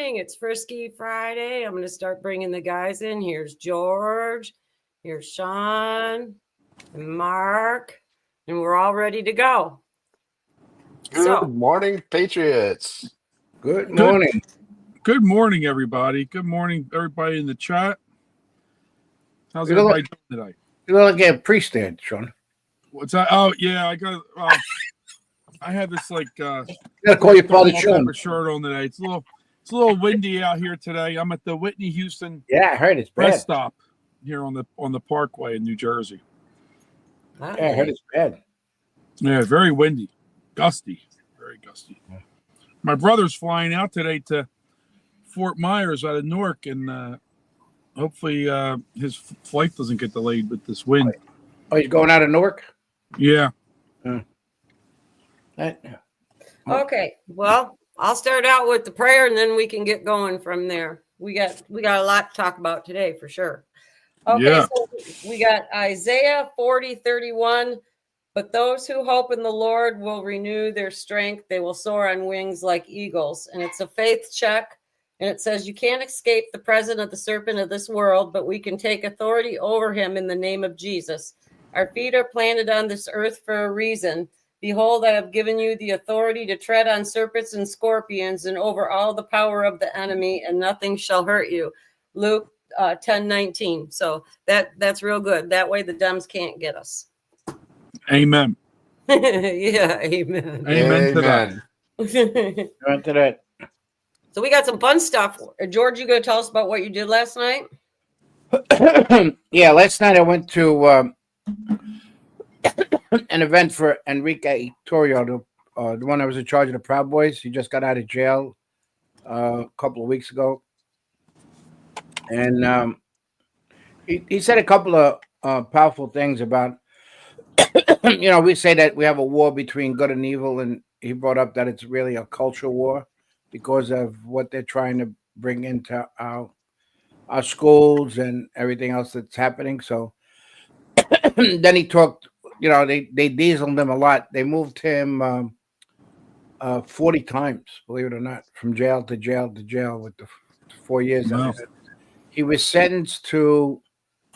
morning. It's Frisky Friday. I'm going to start bringing the guys in. Here's George. Here's Sean and Mark. And we're all ready to go. Good morning, Patriots. Good morning. Good morning, everybody. Good morning, everybody in the chat. How's everybody doing today? You look like a priest there, Sean. What's that? Oh, yeah, I got. I had this you gotta call your father Sean. Shirt on today. It's a little windy out here today. I'm at the Whitney Houston. Yeah, I heard it's bad. Rest stop here on the Parkway in New Jersey. Yeah, I heard it's bad. Yeah, very windy, gusty, very gusty. Yeah. My brother's flying out today to Fort Myers out of Newark, and hopefully his flight doesn't get delayed with this wind. Oh, he's going out of Newark? Yeah. Okay. Well, I'll start out with the prayer, and then we can get going from there. We got a lot to talk about today for sure. Okay, yeah. So we got Isaiah 40:31. But those who hope in the Lord will renew their strength. They will soar on wings like eagles. And it's a faith check. And it says you can't escape the presence of the serpent of this world, but we can take authority over him in the name of Jesus. Our feet are planted on this earth for a reason. Behold, I have given you the authority to tread on serpents and scorpions and over all the power of the enemy, and nothing shall hurt you. Luke 10:19. So that's real good. That way the Dems can't get us. Amen. Yeah, amen. Amen to that. Amen to that. So we got some fun stuff. George, you going to tell us about what you did last night? Yeah, last night I went to an event for Enrique Torrio, the one that was in charge of the Proud Boys. He just got out of jail a couple of weeks ago. And he said a couple of powerful things about, we say that we have a war between good and evil, and he brought up that it's really a cultural war because of what they're trying to bring into our schools and everything else that's happening. So then he talked, they dieseled him a lot. They moved him 40 times, believe it or not, from jail to jail to jail with the 4 years. Wow. He was sentenced to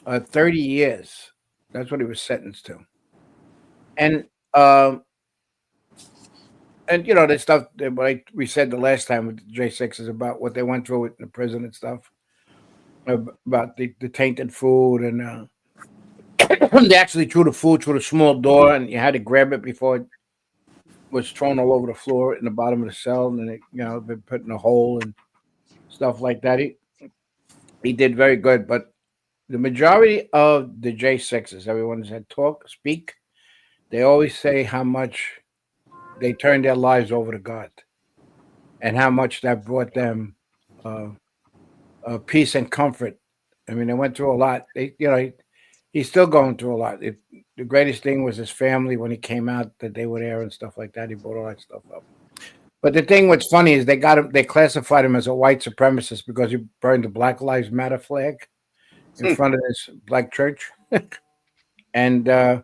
30 years. That's what he was sentenced to. And the stuff that like we said the last time with the J6 is about what they went through in the prison and stuff, about the tainted food, and they actually threw the food through the small door, and you had to grab it before it was thrown all over the floor in the bottom of the cell, and then it, been put in a hole and stuff like that. He did very good, but the majority of the J6s, everyone's had speak. They always say how much they turned their lives over to God and how much that brought them peace and comfort. I mean, they went through a lot. He's still going through a lot. The greatest thing was his family when he came out, that they were there and stuff like that. He brought all that stuff up. But the thing what's funny is they classified him as a white supremacist because he burned the Black Lives Matter flag in front of this black church. And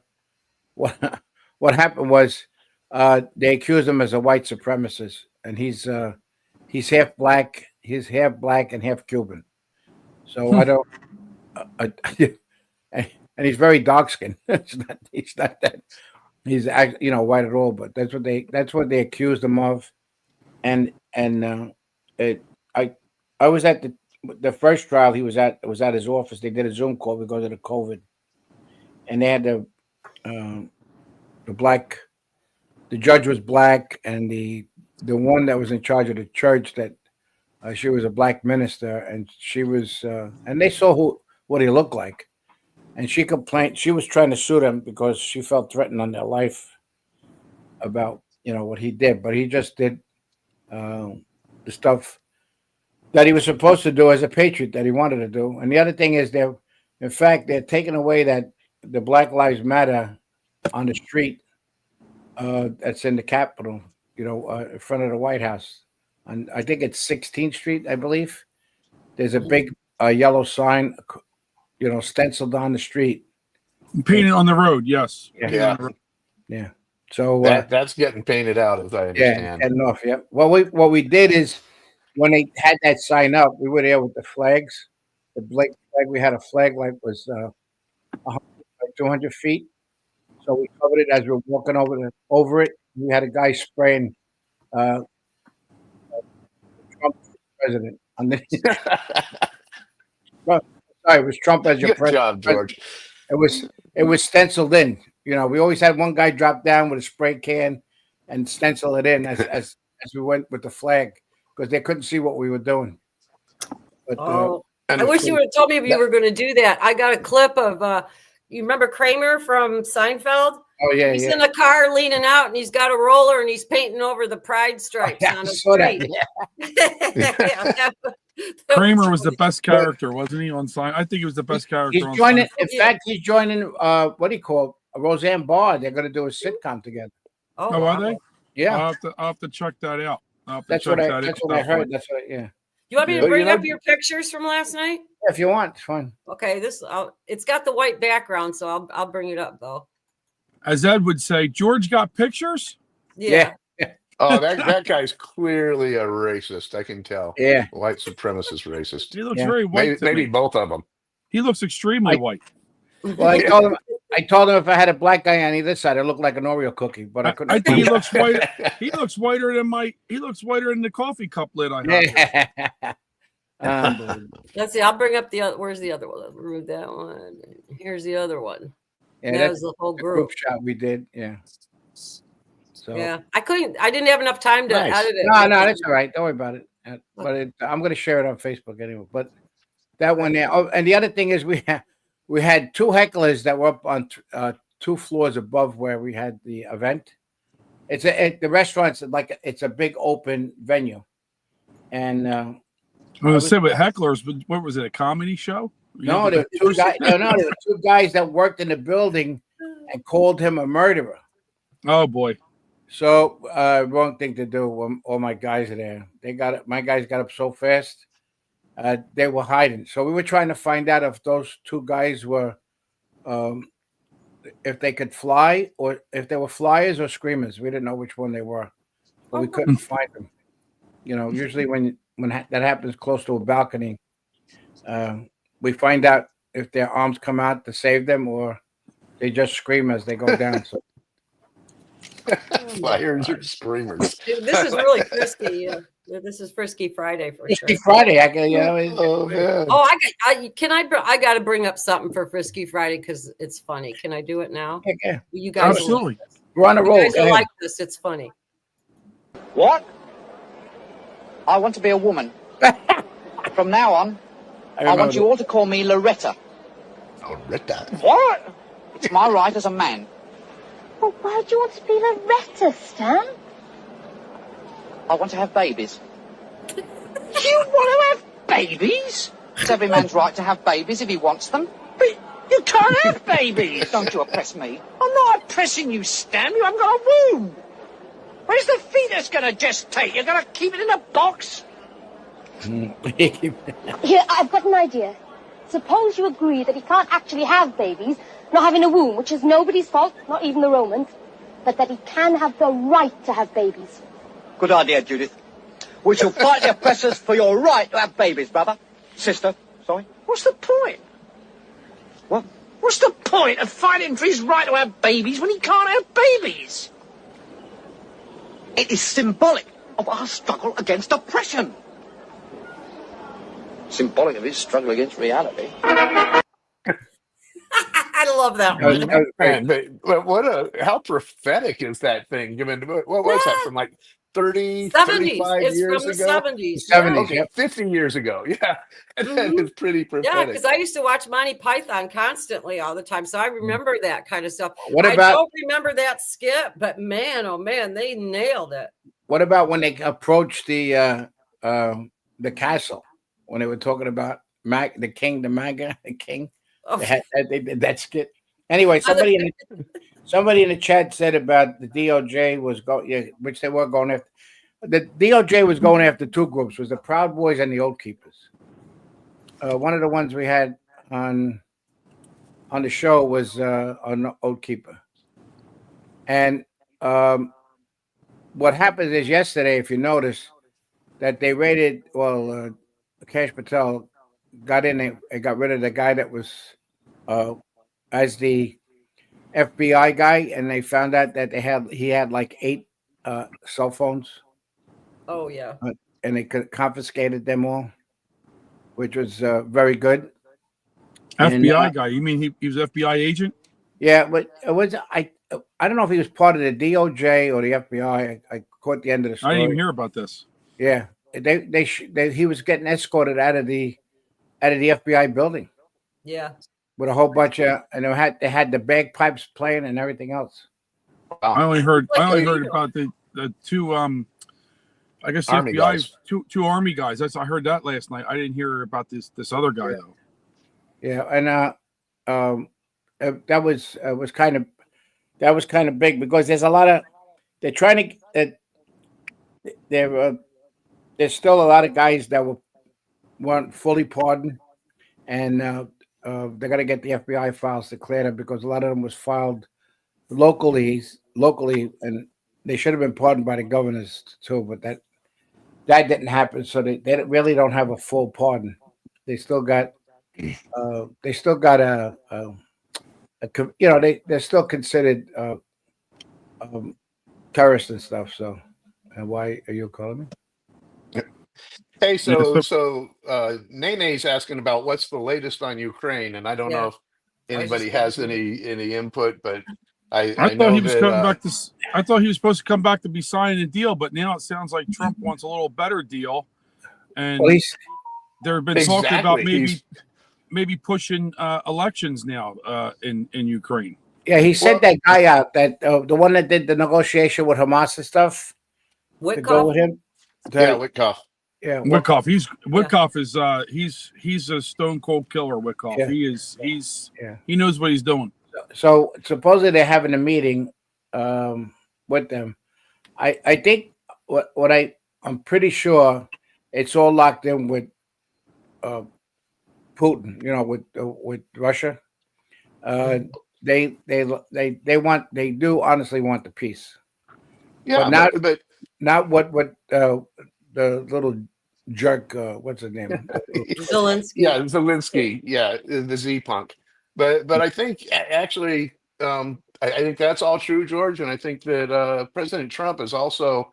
what happened was they accused him as a white supremacist, and he's half black. He's half black and half Cuban. So I don't. And he's very dark skinned. He's not that. He's white at all. But that's what they accused him of. And I was at the first trial he was at. It was at his office. They did a Zoom call because of the COVID, and they had the judge was black, and the one that was in charge of the church, that she was a black minister, and she was and they saw what he looked like, and she complained. She was trying to sue them because she felt threatened on their life about what he did, but he just did the stuff that he was supposed to do as a patriot that he wanted to do. And the other thing is they're taking away that the Black Lives Matter on the street that's in the Capitol, in front of the White House. And I think it's 16th Street, I believe. There's a big yellow sign, stenciled on the street. Painted on the road, yes. Yeah. So that's getting painted out, as I understand. Yeah, getting off. Yeah. What we did is when they had that sign up, we were there with the flags. The Blake flag, we had a flag like was 200 feet. So we covered it as we were walking over it. We had a guy spraying uh, Trump for president. Well, sorry, it was Trump as your Good president. job, George. It was stenciled in. You know, we always had one guy drop down with a spray can and stencil it in as we went with the flag because they couldn't see what we were doing. But I wish you would have told me if you were going to do that. I got a clip of you remember Kramer from Seinfeld? oh yeah, He's in a car leaning out and he's got a roller and he's painting over the pride stripes on his street. Kramer was the best character, wasn't he? On sign, I think he was the best character. He's joining. In fact, he's joining. What do you call it? Roseanne Barr. They're going to do a sitcom together. Oh, are they? Yeah, I'll have to check that out. That's what I heard. That's what. Yeah. You want me to bring up your pictures from last night? Yeah, if you want, it's fine. Okay, it's got the white background, so I'll bring it up though. As Ed would say, George got pictures. Yeah. Oh, that guy's clearly a racist. I can tell. Yeah, White supremacist racist. He looks very white. Maybe both of them. He looks extremely white. Well, I told him if I had a black guy on either side, it looked like an Oreo cookie, but I couldn't. I think he looks white. He looks whiter than He looks whiter than the coffee cup lid I have. Let's see. I'll bring up the other. Where's the other one? Let's remove that one. Here's the other one. Yeah, that was the whole group shot we did. Yeah. So yeah, I didn't have enough time to edit it. No, that's all right. Don't worry about it. But I'm going to share it on Facebook anyway. But that one there. Oh, and the other thing is we had two hecklers that were up on 2 floors above where we had the event. The restaurant's like it's a big open venue, and I was saying with hecklers, but what was it? A comedy show? No, there were 2 guys. No, there were 2 guys that worked in the building and called him a murderer. Oh boy. So wrong thing to do when all my guys are there. My guys got up so fast. They were hiding. So we were trying to find out if those 2 guys were if they could fly or if they were flyers or screamers. We didn't know which one they were. But we couldn't find them. You know, usually when that happens close to a balcony, we find out if their arms come out to save them or they just scream as they go down. So flyers or screamers. This is really frisky. This is Frisky Friday for sure. Frisky Friday. I got to bring up something for Frisky Friday because it's funny. Can I do it now? Yeah. You guys absolutely. We're on a roll. You guys like this? It's funny. What? I want to be a woman. From now on, I want you all to call me Loretta. Loretta? What? It's my right as a man. Well, why do you want to be Loretta, Stan? I want to have babies. You want to have babies? It's every man's right to have babies if he wants them. But you can't have babies. Don't you oppress me. I'm not oppressing you, Stan. You haven't got a womb. Where's the fetus going to gestate? You're going to keep it in a box? Here, I've got an idea. Suppose you agree that he can't actually have babies, not having a womb, which is nobody's fault, not even the Romans, but that he can have the right to have babies. Good idea, Judith. We shall fight the oppressors for your right to have babies, brother. Sister, sorry. What's the point? What? What's the point of fighting for his right to have babies when he can't have babies? It is symbolic of our struggle against oppression. Symbolic of his struggle against reality. I love that one. Man, but how prophetic is that thing? Given what was that from like 30, 35 it's years from ago? The 70s. 70s, Okay, 50 years ago. Yeah. And that is pretty prophetic. Yeah, because I used to watch Monty Python constantly all the time. So I remember that kind of stuff. What I about- don't remember that skit, but man, oh man, they nailed it. What about when they approached the castle when they were talking about the king, the MAGA, the king? Oh. They did that skit. Anyway, somebody in the chat said about the DOJ was which they were going after. The DOJ was going after 2 groups: was the Proud Boys and the Oath Keepers. One of the ones we had on the show was an Oath Keeper, and what happened is yesterday, if you notice, that they raided. Well, Cash Patel got in and got rid of the guy that was as the FBI guy, and they found out that he had like 8 cell phones, Oh yeah. and they confiscated them all, which was very good. And, FBI guy. You mean he was FBI agent? yeah, but it was I don't know if he was part of the DOJ or the FBI. I caught the end of the I story. didn't even hear about this. Yeah, he was getting escorted out of the FBI building Yeah. with a whole bunch of, and they had the bagpipes playing and everything else. I only heard illegal. about the two I guess the Army FBI guys. two Army guys. I heard that last night. I didn't hear about this other guy though. Yeah, and that was kind of big because there's a lot of they're trying to there's still a lot of guys that weren't fully pardoned, and they're gonna get the FBI files to clear them because a lot of them was filed locally, and they should have been pardoned by the governors too, but that didn't happen. So they really don't have a full pardon. They still got they're still considered terrorists and stuff. So, and why are you calling me? Hey, Yeah, so Nene's asking about what's the latest on Ukraine, and I don't know if anybody has any input, but I thought know he was that coming back to. I thought he was supposed to come back to be signing a deal, but now it sounds like Trump wants a little better deal, and Well, there have been talk about Exactly. maybe pushing elections now in Ukraine. yeah, he sent Well- that guy out, that the one that did the negotiation with Hamas and stuff to go Witkoff. with him. yeah, Witkoff. Yeah, Witkoff, Witkoff is he's a stone cold killer. Witkoff, Yeah. He knows what he's doing. So supposedly they're having a meeting with them. I think I'm pretty sure it's all locked in with Putin. You know, with Russia. They do honestly want the peace, Yeah, But but not what the little jerk. What's his name? Zelensky. yeah, Zelensky, yeah, the Z punk. But I think actually, I think that's all true, George, and I think that President Trump is also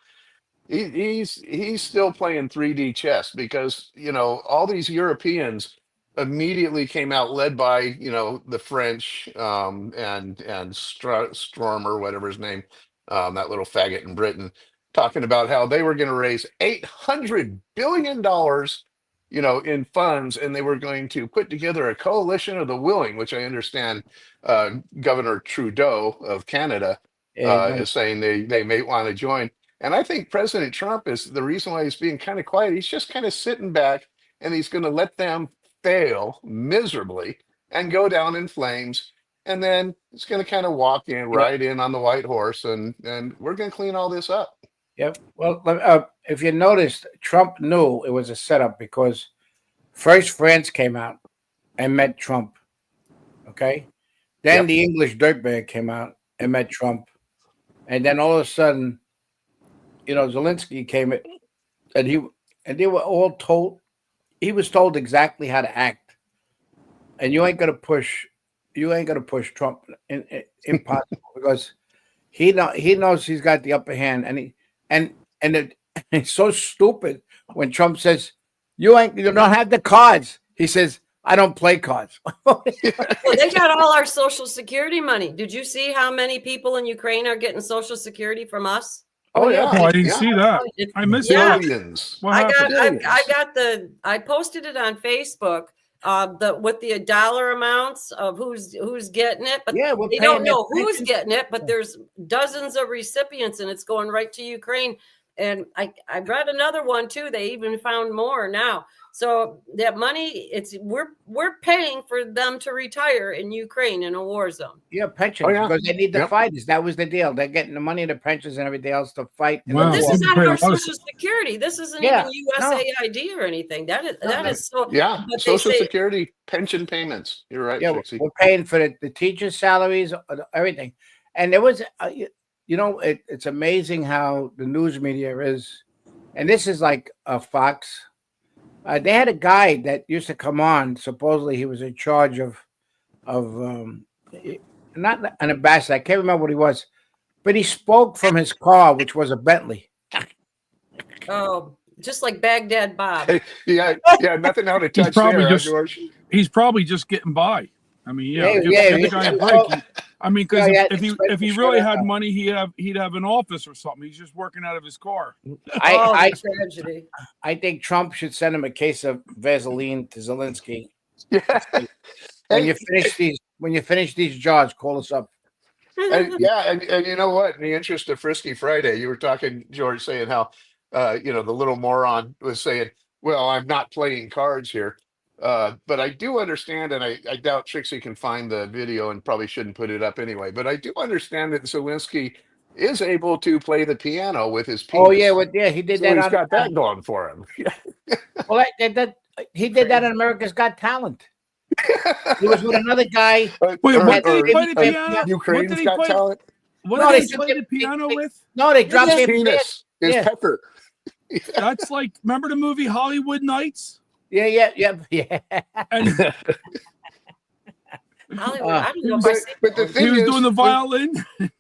he's still playing 3D chess because all these Europeans immediately came out led by the French and Storm or whatever his name, that little faggot in Britain, talking about how they were going to raise $800 billion in funds, and they were going to put together a coalition of the willing, which I understand Governor Trudeau of Canada is saying they may want to join. And I think President Trump is the reason why he's being kind of quiet. He's just kind of sitting back, and he's going to let them fail miserably and go down in flames. And then it's going to kind of walk in right in on the white horse, and we're going to clean all this up. Yep. Well, if you noticed, Trump knew it was a setup because first France came out and met Trump. Okay. Then the English dirtbag came out and met Trump. And then all of a sudden, Zelensky came in, and they were all told, he was told exactly how to act. And you ain't gonna push Trump. Impossible because he knows he's got the upper hand, and it's so stupid when Trump says you don't have the cards. He says, I don't play cards. Well, they got all our Social Security money. Did you see how many people in Ukraine are getting Social Security from us? Oh yeah. Oh, I didn't see that. I missed Yeah. that. Billions. What I happened? got I posted it on Facebook. With the dollar amounts of who's getting it, but Yeah, we're they paying don't know their who's pensions. getting it. But there's dozens of recipients, and it's going right to Ukraine. And I read another one too. They even found more now. So that money, we're paying for them to retire in Ukraine in a war zone. Yeah, pensions because they need the fighters. That was the deal. They're getting the money, the pensions, and everything else to fight. in the Wow. This war. is not Pay a our lot of- Social Security. This isn't Yeah, even USAID or anything. That is so. Yeah, But they Social say- Security pension payments. You're right, Yeah, Trixie. we're paying for the teachers' salaries, everything. And there was, it's amazing how the news media is and this is like a Fox. They had a guy that used to come on. Supposedly, he was in charge of not an ambassador. I can't remember what he was, but he spoke from his car, which was a Bentley. Oh, just like Baghdad Bob. Yeah, nothing out of He's touch probably there, just George. he's probably just getting by. I mean, give the guy a break. I mean, because if he really had money, he'd have an office or something. He's just working out of his car. Tragedy. I think Trump should send him a case of Vaseline to Zelensky. Yeah. When you finish these jars, call us up. And you know what? In the interest of Frisky Friday, you were talking, George, saying how the little moron was saying, "Well, I'm not playing cards here." But I do understand, and I doubt Trixie can find the video and probably shouldn't put it up anyway. But I do understand that Zelensky is able to play the piano with his penis. Oh yeah, he did so that. He's got that going for him. Well, he did that on America's Got Talent. He was with another guy. Wait, what did he play the piano? Ukraine's Got Talent. What did he play the piano with? No, they dropped His their penis. His pepper. That's like, remember the movie Hollywood Nights? Yeah. And Hollywood. I don't know if I see but the thing he was is, doing the violin.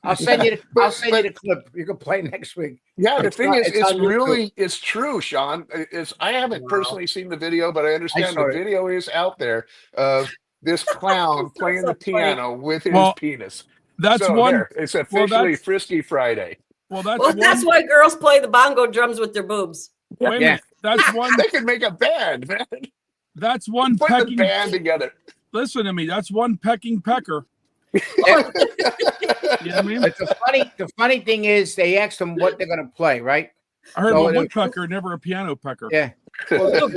I'll send you the clip. You can play next week. Yeah, the thing is, it's on YouTube. it's true, Sean. I haven't personally seen the video, but I understand the video is out there of this clown playing the piano with his penis. That's It's officially Frisky Friday. That's why girls play the bongo drums with their boobs. Wait a minute. That's one. They could make a band, man. That's one Put pecking the band together. Listen to me. That's one pecking pecker. You know what I mean? But the funny thing is, they asked them what they're going to play, right? I heard of a woodpecker, never a piano pecker. Yeah. Well,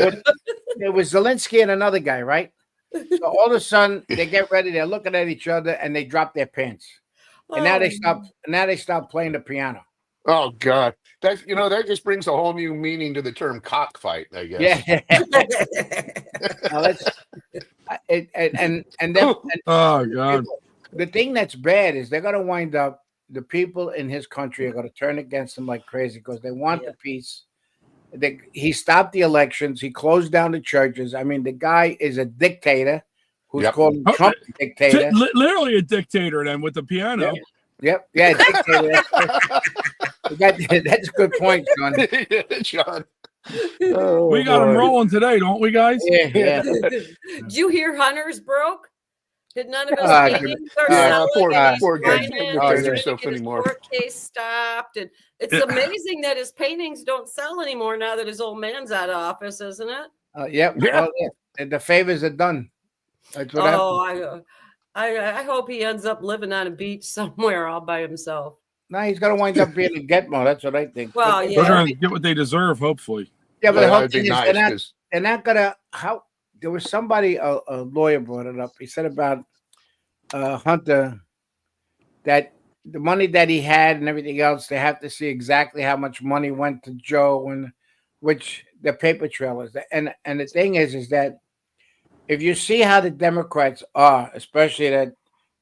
it was Zelensky and another guy, right? So all of a sudden, they get ready. They're looking at each other, and they drop their pants. And now they stop. Now they stop playing the piano. Oh God, that just brings a whole new meaning to the term cockfight, I guess. Yeah. Oh God. The thing that's bad is they're going to wind up. The people in his country are going to turn against him like crazy because they want the peace. He stopped the elections. He closed down the churches. I mean, the guy is a dictator who's called Trump a dictator. Literally a dictator then with the piano. Yep. Yeah, dictator. That's a good point, John. Sean. We got him rolling today, don't we, guys? Yeah. Did you hear Hunter's broke? Did none of his paintings are selling? Poor guy. Court case stopped, and it's amazing that his paintings don't sell anymore now that his old man's out of office, isn't it? Yep. Well, and the favors are done. That's what happened. I hope he ends up living on a beach somewhere all by himself. No, he's going to wind up being a Gitmo. That's what I think. Well, They're going to get what they deserve, hopefully. Yeah, but the whole thing is they're not going to. How there was somebody, a lawyer brought it up. He said about Hunter that the money that he had and everything else, they have to see exactly how much money went to Joe and which the paper trail is. And the thing is that if you see how the Democrats are, especially that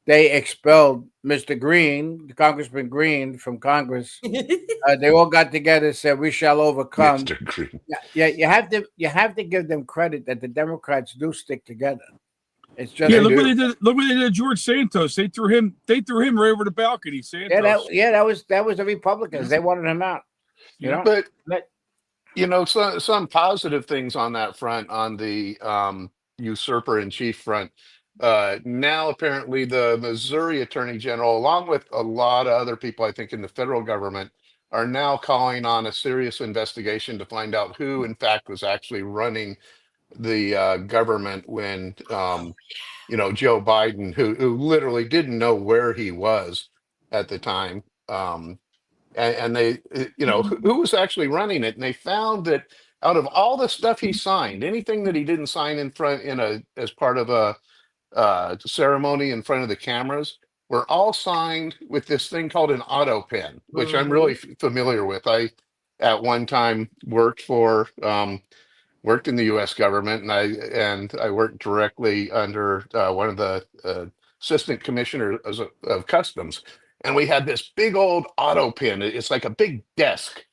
they expelled Mr. Green, Congressman Green from Congress, they all got together and said, "We shall overcome." Mr. Green. Yeah, you have to give them credit that the Democrats do stick together. It's just look what they did. Look what they did to George Santos. They threw him right over the balcony. Santos. That was the Republicans. They wanted him out. But some positive things on that front, on the usurper in chief front. Now, apparently, the Missouri Attorney General, along with a lot of other people, I think, in the federal government, are now calling on a serious investigation to find out who, in fact, was actually running the government when, Joe Biden, who literally didn't know where he was at the time, and they, who was actually running it, and they found that out of all the stuff he signed, anything that he didn't sign as part of a ceremony in front of the cameras were all signed with this thing called an auto pen, which I'm really familiar with. I at one time worked in the U.S. government, and I worked directly under one of the assistant commissioners of customs, and we had this big old auto pen. It's like a big desk,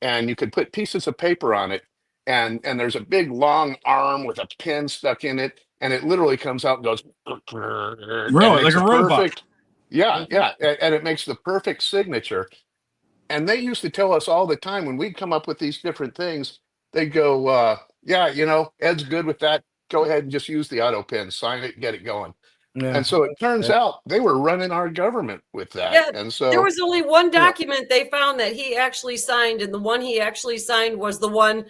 and you could put pieces of paper on it, and there's a big long arm with a pin stuck in it, and it literally comes out and goes and Really, like makes a a robot. perfect, and it makes the perfect signature. And they used to tell us all the time when we'd come up with these different things, they'd go, yeah, Ed's good with that. Go ahead and just use the auto pen, sign it, get it going. Yeah. And so it turns out they were running our government with that. Yeah, And there so, was only one document they found that he actually signed, and the one he actually signed was the one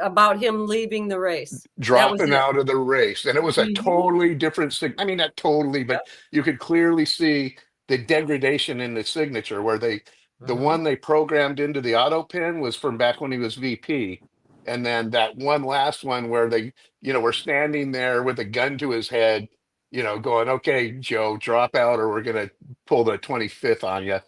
about him leaving the race. That was dropping it. out of the race, and it was a Mhm. totally different I mean, not totally, but you could clearly see the degradation in the signature where the one they programmed into the auto pen was from back when he was VP. And then that one last one where they, were standing there with a gun to his head, going, okay, Joe, drop out or we're going to pull the 25th on you.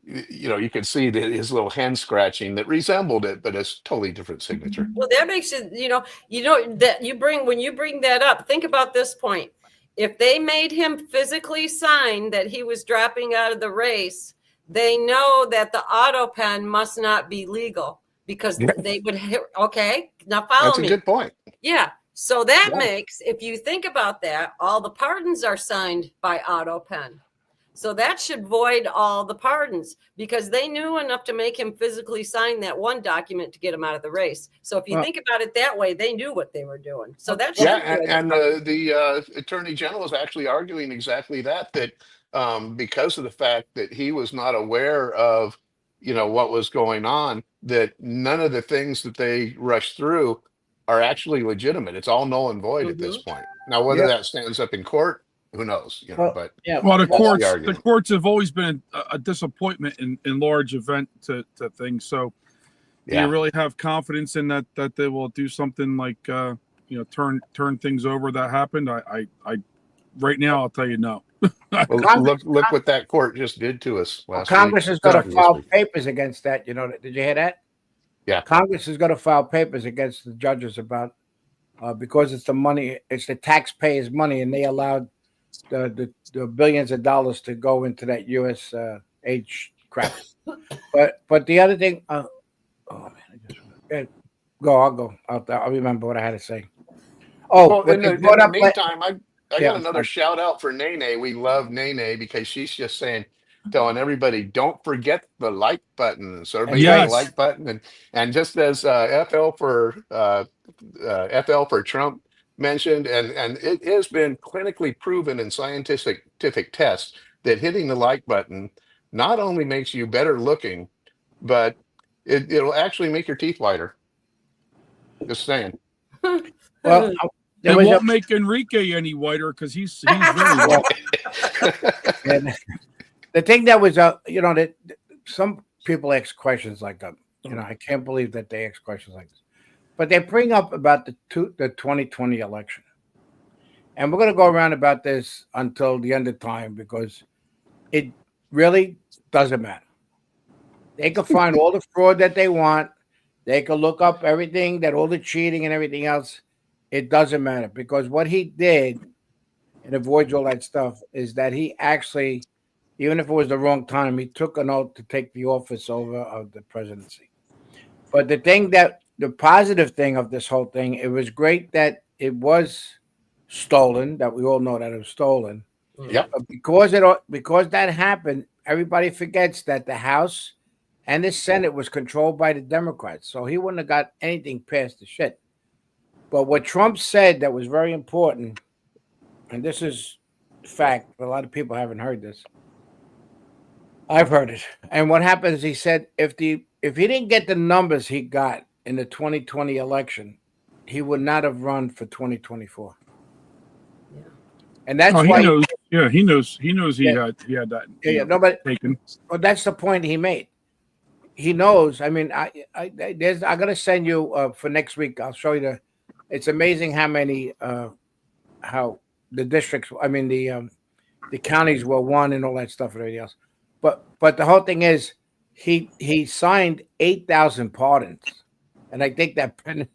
You could see his little hand scratching that resembled it, but it's totally different signature. Well, that makes it, that when you bring that up, think about this point. If they made him physically sign that he was dropping out of the race, they know that the auto pen must not be legal because they would, okay, now follow That's a me. good point. Yeah. So that makes, if you think about that, all the pardons are signed by auto pen. So that should void all the pardons because they knew enough to make him physically sign that one document to get him out of the race. So if you think about it that way, they knew what they were doing. So that should and the attorney general is actually arguing exactly that because of the fact that he was not aware of what was going on, that none of the things that they rushed through are actually legitimate. It's all null and void at this point. Now, whether that stands up in court, who knows? But well, the that's courts have always been a disappointment in large event to things. So, do you really have confidence in that they will do something like turn things over that happened? I right now I'll tell you no. Well, look what that court just did to us last week. Congress is going to file papers against that. Did you hear that? Yeah. Congress is going to file papers against the judges about because it's the money, it's the taxpayers' money, and they allowed the billions of dollars to go into that U.S. age crap. But the other thing, oh man, I'll go. I'll remember what I had to say. Oh, well, in the meantime, I got another shout out for Nene. We love Nene because she's just telling everybody, don't forget the like button. So everybody hit the like button, and just as FL for Trump mentioned, and it has been clinically proven in scientific tests that hitting the like button not only makes you better looking, but it'll actually make your teeth whiter. Just saying. Well, it won't make Enrique any whiter because he's very white. And the thing that was that some people ask questions like that. I can't believe that they ask questions like this. But they bring up about the 2020 election. And we're going to go around about this until the end of time because it really doesn't matter. They can find all the fraud that they want. They can look up everything, all the cheating and everything else. It doesn't matter because what he did and avoids all that stuff is that he actually, even if it was the wrong time, he took an oath to take the office over of the presidency. But the positive thing of this whole thing, it was great that it was stolen, that we all know that it was stolen. Yep. But because that happened, everybody forgets that the House and the Senate was controlled by the Democrats. So he wouldn't have got anything past the shit. But what Trump said that was very important, and this is fact, but a lot of people haven't heard this. I've heard it. And what happened is he said if he didn't get the numbers he got in the 2020 election, he would not have run for 2024. Yeah. And that's why he knows. He knows he had that. No, but taken. Well, that's the point he made. He knows. I mean, I gotta send you for next week. I'll show you it's amazing how many how the districts. I mean the counties were won and all that stuff and everything else. But the whole thing is he signed 8,000 pardons, and I think that pen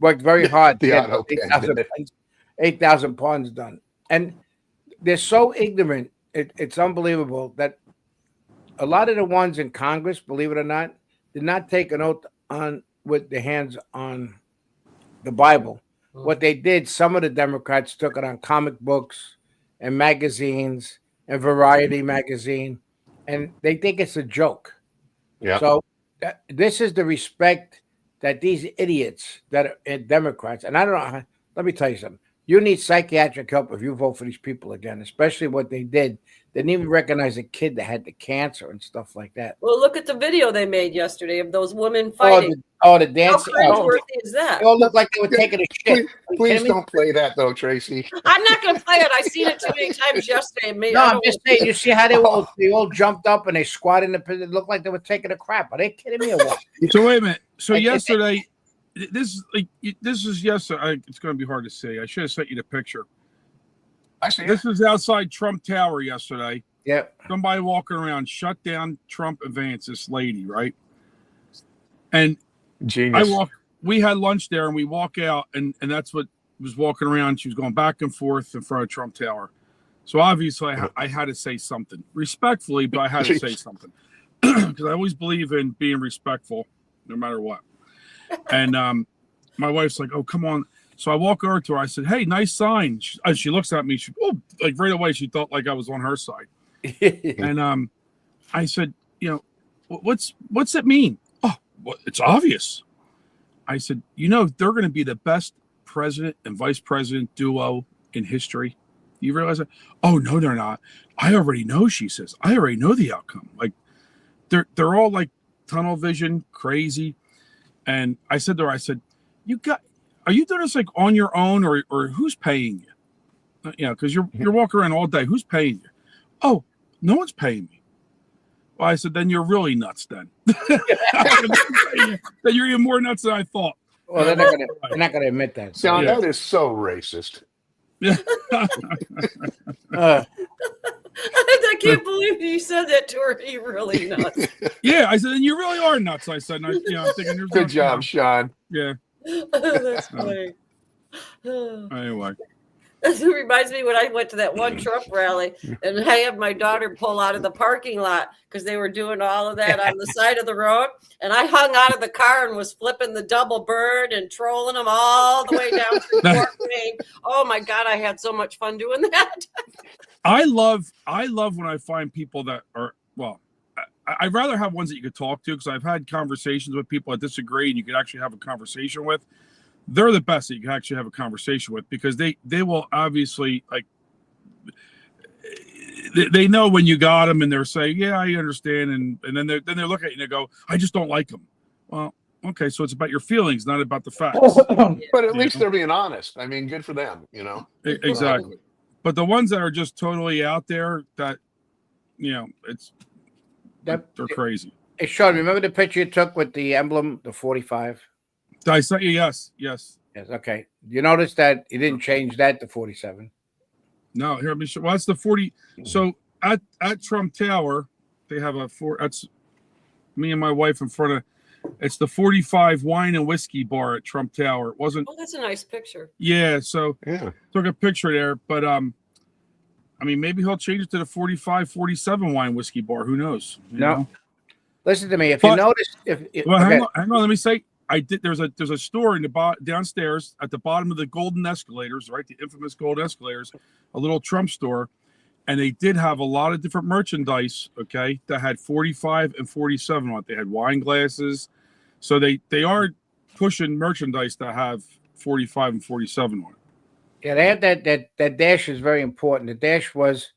worked very hard to get 8,000 pardons done. And they're so ignorant. It's unbelievable that a lot of the ones in Congress, believe it or not, did not take an oath on with their hands on the Bible. What they did, some of the Democrats took it on comic books and magazines and Variety magazine, and they think it's a joke. Yeah. So this is the respect that these idiots that are Democrats, and I don't know. Let me tell you something. You need psychiatric help if you vote for these people again, especially what they did. They didn't even recognize a kid that had the cancer and stuff like that. Well, look at the video they made yesterday of those women fighting. The dance. How cringeworthy is that? They all looked like they were taking a shit. Please don't play that though, Tracy. I'm not going to play it. I seen it too many times yesterday. No, I'm just saying. You see how they all jumped up and they squatted in the position. It looked like they were taking a crap. Are they kidding me or what? So wait a minute. So yesterday, this is yesterday. It's going to be hard to see. I should have sent you the picture. I see. This is outside Trump Tower yesterday. Yep. Somebody walking around shut down Trump advance. This lady, right? And Genius. We had lunch there, and we walk out, and that's what was walking around. She was going back and forth in front of Trump Tower. So obviously, I had to say something respectfully, but I had to say something because I always believe in being respectful, no matter what. And my wife's like, "Oh, come on." So I walk over to her. I said, "Hey, nice sign." She looks at me. She like right away. She thought like I was on her side. And I said, "You know, what's it mean?" "Oh, well, it's obvious." I said, "They're going to be the best president and vice president duo in history. You realize that?" "Oh, no, they're not. I already know," she says. "I already know the outcome. Like they're all like tunnel vision, crazy." And I said to her, I said, "Are you doing this like on your own or who's paying you? Because you're walking around all day. Who's paying you?" "Oh, no one's paying me." Well, I said, "Then you're really nuts then." Then you're even more nuts than I thought. Well, they're not gonna admit that. John, that is so racist. Yeah. I can't believe you said that to her. You really nuts. Yeah, I said, "And you really are nuts." I said, I'm thinking, there's Good job, Sean. Yeah. That's funny. Anyway. It reminds me when I went to that one Trump rally and I had my daughter pull out of the parking lot because they were doing all of that on the side of the road. And I hung out of the car and was flipping the double bird and trolling them all the way down through Fort Wayne. Oh my God, I had so much fun doing that. I love when I find people that are, well, I'd rather have ones that you could talk to because I've had conversations with people that disagree and you could actually have a conversation with. They're the best that you can actually have a conversation with because they will obviously like they know when you got them and they're saying, "Yeah, I understand," and then they look at you and they go, "I just don't like them." Well, okay, so it's about your feelings, not about the facts. But at least they're being honest. I mean, good for them, Exactly. But the ones that are just totally out there, that they're crazy. Hey, Sean, remember the picture you took with the emblem, the 45? I sent you, yes. Yes, okay. You notice that you didn't change that to 47? No, here, let me show. Well, that's the 40. So at Trump Tower, they have that's me and my wife in front of, it's the 45 wine and whiskey bar at Trump Tower. It wasn't. Oh, that's a nice picture. Yeah, so took a picture there, but I mean, maybe he'll change it to the 45, 47 wine whiskey bar. Who knows? You know? Listen to me. If you notice, hang on. Let me say. There's a store in the downstairs at the bottom of the golden escalators, right? The infamous gold escalators, a little Trump store. And they did have a lot of different merchandise, okay, that had 45 and 47 on it. They had wine glasses. So they are pushing merchandise that have 45 and 47 on it. Yeah, they have that dash is very important. The dash was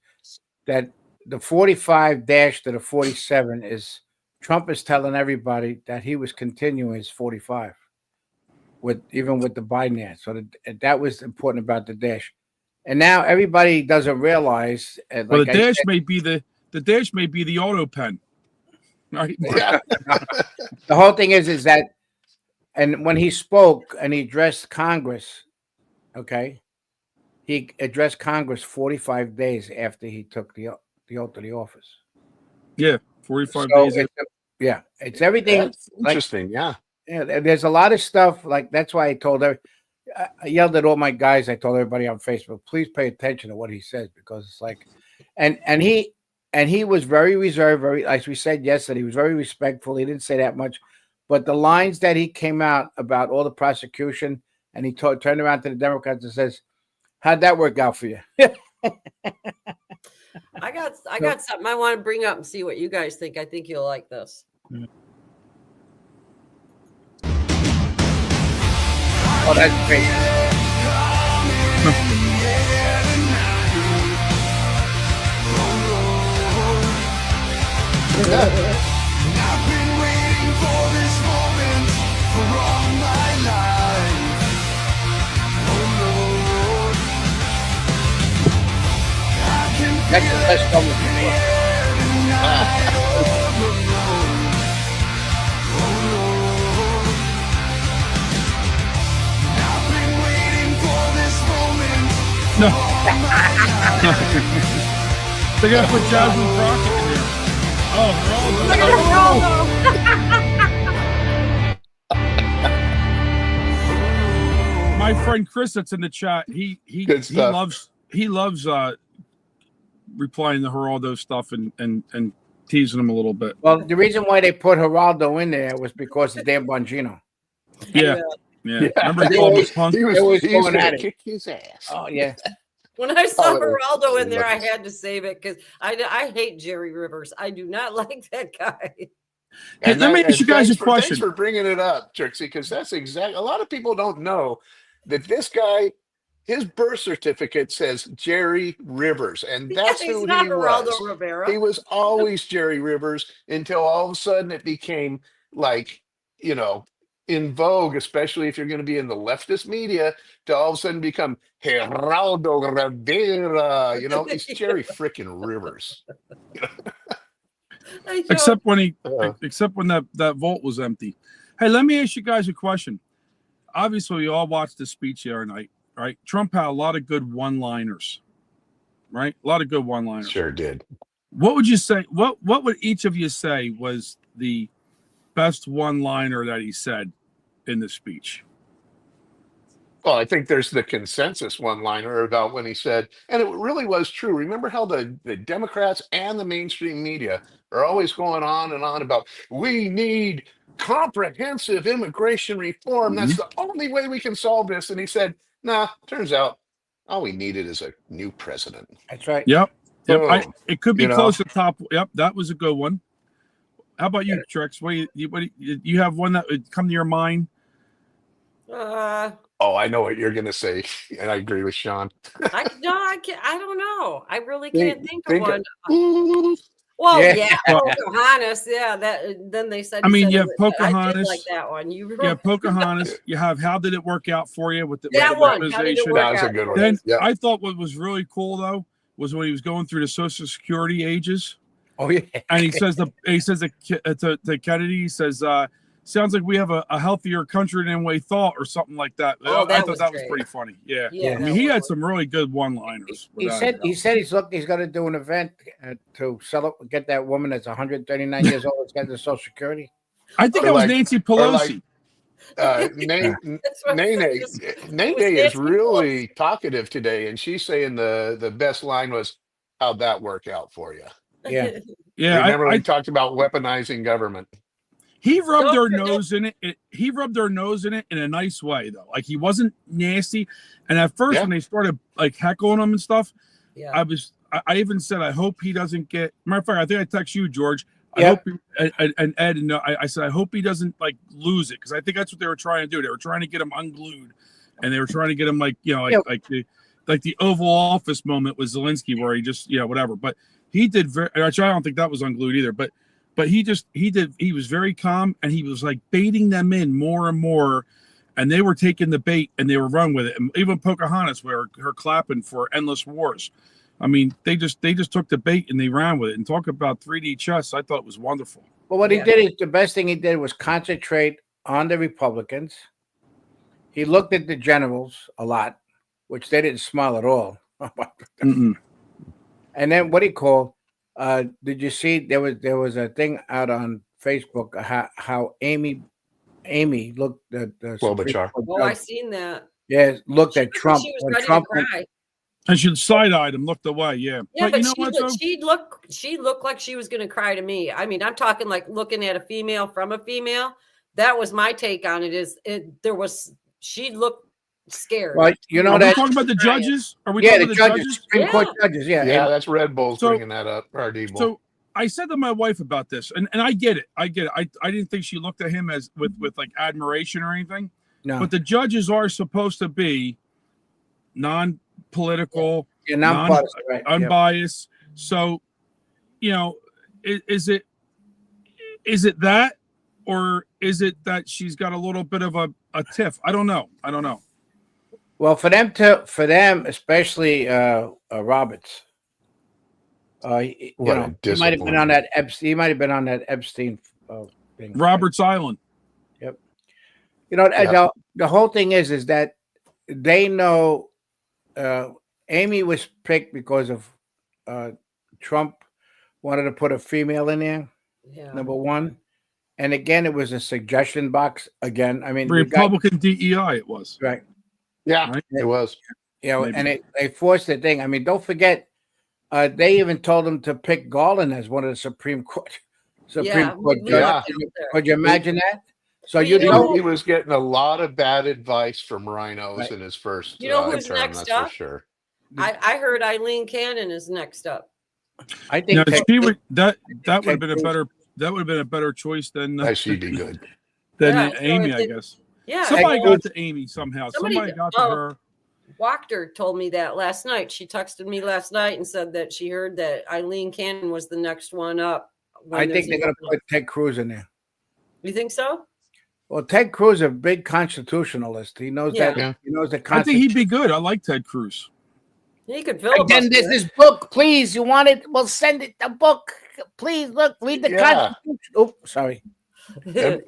that the 45 dash to the 47 is Trump is telling everybody that he was continuing his 45 even with the Biden ad. So that was important about the dash. And now everybody doesn't realize. Well, the dash may be the auto pen, right? Yeah. The whole thing is that, and when he spoke and he addressed Congress, okay, he addressed Congress 45 days after he took the oath of the office. Yeah, 45 days. It's everything. That's interesting. Yeah. There's a lot of stuff like that's why I told her. I yelled at all my guys. I told everybody on Facebook, please pay attention to what he says because it's like, and and he was very reserved, very, as we said yesterday, he was very respectful. He didn't say that much, but the lines that he came out about all the prosecution, and he turned around to the Democrats and says, "How'd that work out for you?" I got something I want to bring up and see what you guys think. I think you'll like this. Oh, that's great. I've been waiting for this moment for all my life. Oh Lord, I can That's the feel best moment in the before. air tonight. Oh Lord, oh Lord, I've been waiting for this moment No. for all my life. They gotta put Jasmine Crockett in there. Oh, Look at my friend Chris that's in the chat, he Good stuff. loves replying to Geraldo stuff and teasing him a little bit. Well, the reason why they put Geraldo in there was because of Dan Bongino. Yeah. Remember he he called him was, a punk? he was, They was he was going gonna at it. kick his ass. Oh yeah. When I saw Oh, Geraldo in there, I hilarious. had to save it because I hate Jerry Rivers. I do not like that guy. Hey, let me ask you guys a Thanks question. for bringing it up, Trixie, because that's exactly. A lot of people don't know that this guy, his birth certificate says Jerry Rivers, and that's He's who not he Geraldo was. Rivera. He was always Jerry Rivers until all of a sudden it became like, in vogue, especially if you're going to be in the leftist media, to all of a sudden become Geraldo Rivera. It's Jerry freaking Rivers. Except when Uh, that vault was empty. Hey, let me ask you guys a question. Obviously, we all watched the speech the other night, right? Trump had a lot of good one-liners, right? A lot of good one-liners. Sure did. What would you say? What would each of you say was the best one-liner that he said in the speech? Well, I think there's the consensus one-liner about when he said, and it really was true. Remember how the Democrats and the mainstream media are always going on and on about we need comprehensive immigration reform. That's the only way we can solve this. And he said, nah, turns out all we needed is a new president. That's right. Yep. Boom. It could be You know? close to top. Yep, that was a good one. How about you, Trex? You have one that would come to your mind? Oh, I know what you're going to say. And I agree with Sean. I can't. I don't know. I really can't think of one. Ooh. Well, Yeah. yeah, Pocahontas. Yeah, that. Then they said. I mean, said you have it, I did Pocahontas. like that one. You Yeah, Pocahontas. You have How Did It Work Out for You with the that one. How did it weaponization. work That was a out? good one. Then Yeah. I thought what was really cool though was when he was going through the Social Security ages, Oh yeah. and he says to Kennedy, he says, "Sounds like we have a healthier country than we thought," or something like that. Oh, I that thought was that was great. pretty funny. Yeah, Yeah, I mean, he had some really good one-liners. He without a said doubt. he's going to do an event to get that woman that's 139 years old that's got the Social Security. I think Or that was like- Nancy or Pelosi. Nene is really talkative today, and she's saying the best line was, "How'd that work out for you?" Yeah. Yeah, Remember when we talked about weaponizing government? he rubbed Don't their forget- nose in it. He rubbed their nose in it in a nice way, though. Like he wasn't nasty. And at first, Yeah. when they started like heckling him and stuff, Yeah. I even said, I hope he doesn't get. Matter of fact, I think I text you, George. I Yeah. hope and Ed, and I said, I hope he doesn't like lose it, because I think that's what they were trying to do. They were trying to get him unglued, and they were trying to get him like the Oval Office moment with Zelensky, where he just whatever. But he did very. Actually, I don't think that was unglued either. But he was very calm, and he was like baiting them in more and more, and they were taking the bait and they were running with it. And even Pocahontas, where her clapping for endless wars. I mean, they just took the bait and they ran with it. And talk about 3D chess, I thought it was wonderful. But what he did is the best thing he did was concentrate on the Republicans. He looked at the generals a lot, which they didn't smile at all. Mm-mm. And then what he called? Did you see there was a thing out on Facebook how Amy looked at the Klobuchar. Supreme Court Oh, I judge. seen that. Yeah, looked at Trump She was when ready Trump to cry. And she side-eyed him, looked away. Yeah, Yeah, but you but know what? she looked like she was going to cry to me. I mean, I'm talking like looking at a female from a female. That was my take on it. She looked scared. Well, you know Are we that. talking about the Crying. judges? Are we Yeah, talking the about the judges, judges? Supreme Court Yeah. judges. Yeah, Yeah, and that's Red Bull's So- bringing that up. Ardemo. So I said to my wife about this, and I get it. I didn't think she looked at him as with like admiration or anything. no, But the judges are supposed to be non-political, yeah, non-partisan, right? Yeah. unbiased. So, you know, is it that, or is it that she's got a little bit of a tiff? I don't know. Well, for them, especially Roberts. You What know, a he might have been on discipline. that Epstein. He might have been on that Epstein thing. Roberts Island. You know, Yeah. the whole thing is that they know Amy was picked because of Trump wanted to put a female in there. Yeah. Number one, and again, it was a suggestion box. Again, I mean, Republican DEI it was. right? Yeah, Right. it was. You know, Maybe. and they forced the thing. I mean, don't forget, they even told them to pick Garland as one of the Supreme Court Yeah, Court we judges. left it there. Could you imagine that? So Well, you you know, He was getting a lot of bad advice from rhinos Right. in his first You know who's term, next that's up? for sure. I heard Eileen Cannon is next up. I think Now, Ted- she would that would have Ted been a better choice than She'd be good. Yeah, so Amy, it I did- guess. Yeah. Somebody well, got to Amy somehow. Somebody Somebody did. got to Oh. her. Wachter told me that last night. She texted me last night and said that she heard that Eileen Cannon was the next one up. when I there's think they're going to another- put Ted Cruz in there. You think so? Well, Ted Cruz is a big constitutionalist. He knows Yeah. that. Yeah. He knows the I think Constitution. he'd be good. I like Ted Cruz. He could Again, filibuster. there's this book. Please, you want it? We'll send it. The book. Please look. Read the Yeah. Constitution. Oh, sorry.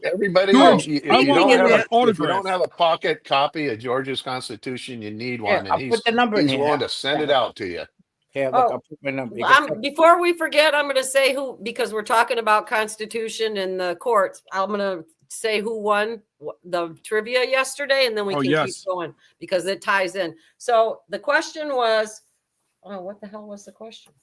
Everybody, George, if I you want don't to have get a, that if you autograph. don't have a pocket copy of Georgia's Constitution, you need Yeah, one, I'll and put the number in he's here. willing to send it out to you. Here, look, Oh. I'll put my number. You can Before we forget, I'm going to say who, because we're talking about Constitution and the courts. I'm going to say who won the trivia yesterday, and then we Oh, can yes. keep going because it ties in. So the question was, oh, what the hell was the question?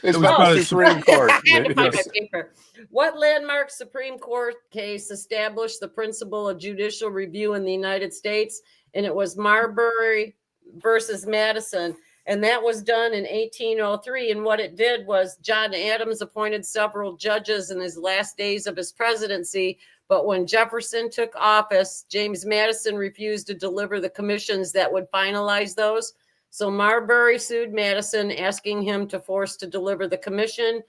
It's was about about the a- Supreme Court. I had to find Yes. my paper. What landmark Supreme Court case established the principle of judicial review in the United States? And it was Marbury versus Madison. And that was done in 1803. And what it did was John Adams appointed several judges in his last days of his presidency. But when Jefferson took office, James Madison refused to deliver the commissions that would finalize those. So Marbury sued Madison, asking him to force to deliver the commission.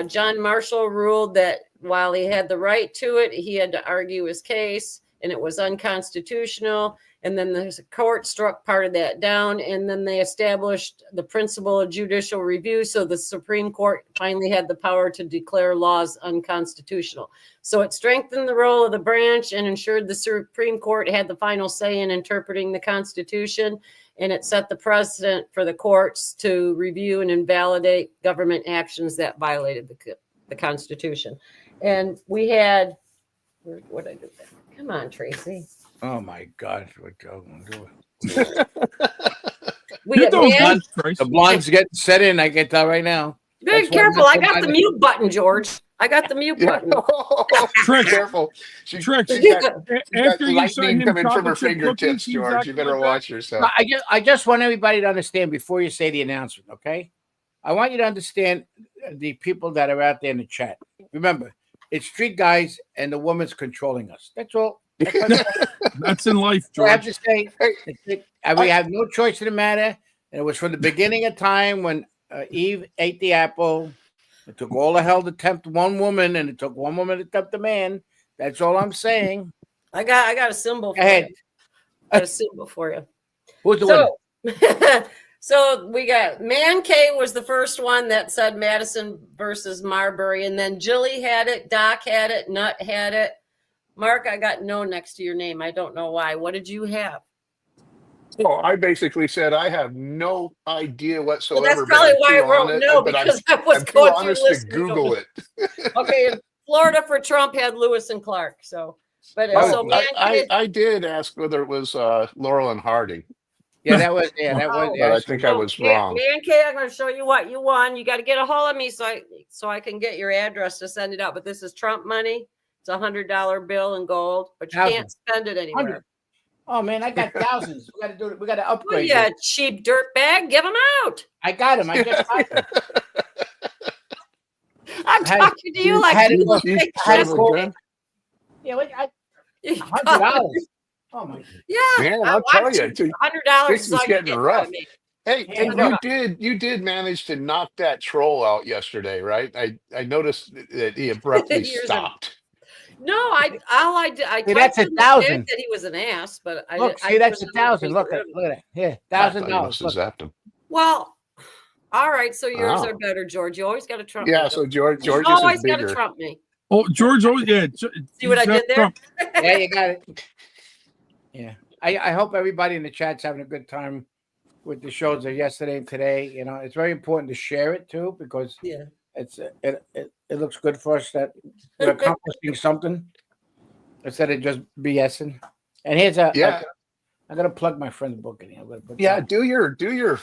John Marshall ruled that while he had the right to it, he had to argue his case, and it was unconstitutional. And then the court struck part of that down, and then they established the principle of judicial review. So the Supreme Court finally had the power to declare laws unconstitutional. So it strengthened the role of the branch and ensured the Supreme Court had the final say in interpreting the Constitution. And it set the precedent for the courts to review and invalidate government actions that violated the Constitution. And we had, what did I do that? Come on, Tracy. Oh my God, what Joe gonna do? We You're got doing man, good, Trace. The blonde's getting set in. I can tell right now. very That's why careful. I that's got what the I- mute button, George. I got the mute Yeah. button. Tricks. Careful. She, Tricks. she's got, she's got After you send lightning him coming from her chocolate chip fingertips, cookies, he's George. You acting better like that. watch yourself. I just want everybody to understand before you say the announcement, okay? I want you to understand the people that are out there in the chat. Remember, it's street guys and the woman's controlling us. That's all. That's in life, So I have George. to say, we have no choice in the matter. And it was from the beginning of time when Eve ate the apple. It took all the hell to tempt one woman, and it took one woman to tempt a man. That's all I'm saying. I got a symbol for Go ahead. you. I got a symbol for you. Who's the winner? So, so we got Man K was the first one that said Madison versus Marbury, and then Jilly had it, Doc had it, Nut had it. Mark, I got no next to your name. I don't know why. What did you have? Oh, I basically said I have no idea Well, whatsoever. that's but probably I'm why I too wrote honest- no, but I'm- because I was I'm too going through honest to listening to Google it. Okay, in Florida for Trump had Lewis and Clark. So, but Oh, so Man K, I did ask whether it was Laurel and Harding. Yeah, that was. Yeah, that was. Oh, Yeah, But I think I was wrong. Me and Kay, I'm going to show you what you won. You got to get a hold of me so I can get your address to send it out. But this is Trump money. It's $100 bill in gold, but you can't spend it anywhere. Oh man, I got thousands. We got to do it. We got to Well, upgrade. yeah, cheap dirt bag. Give them out. I got them. I just got them. I'm talking to you like had you to go- fake had to shit. go- Yeah, $100. Oh my. Yeah, Man, I'll tell you, $100 this is is all you getting get rough. from me. Hey, Yeah, and you did manage to knock that troll out yesterday, right? I noticed that he abruptly Here's a- stopped. No, I See, typed that's in the $1,000. chat that he was an ass, but I Look, I see, that's couldn't 1,000. Look get at rid of it. that. Here, I thought you $1,000. must have zapped him. Well, all right, so yours Oh. are better, George. You always got to trump me. Yeah, so George you is always got to bigger. trump me. Oh, George, See what I did there? Yeah, you got it. Yeah, I hope everybody in the chat's having a good time with the shows of yesterday and today. You know, it's very important to share it too because Yeah. it looks good for us that we're accomplishing something instead of just BSing. And here's I'm gonna plug my friend's book in here. I'm gonna put that- Do your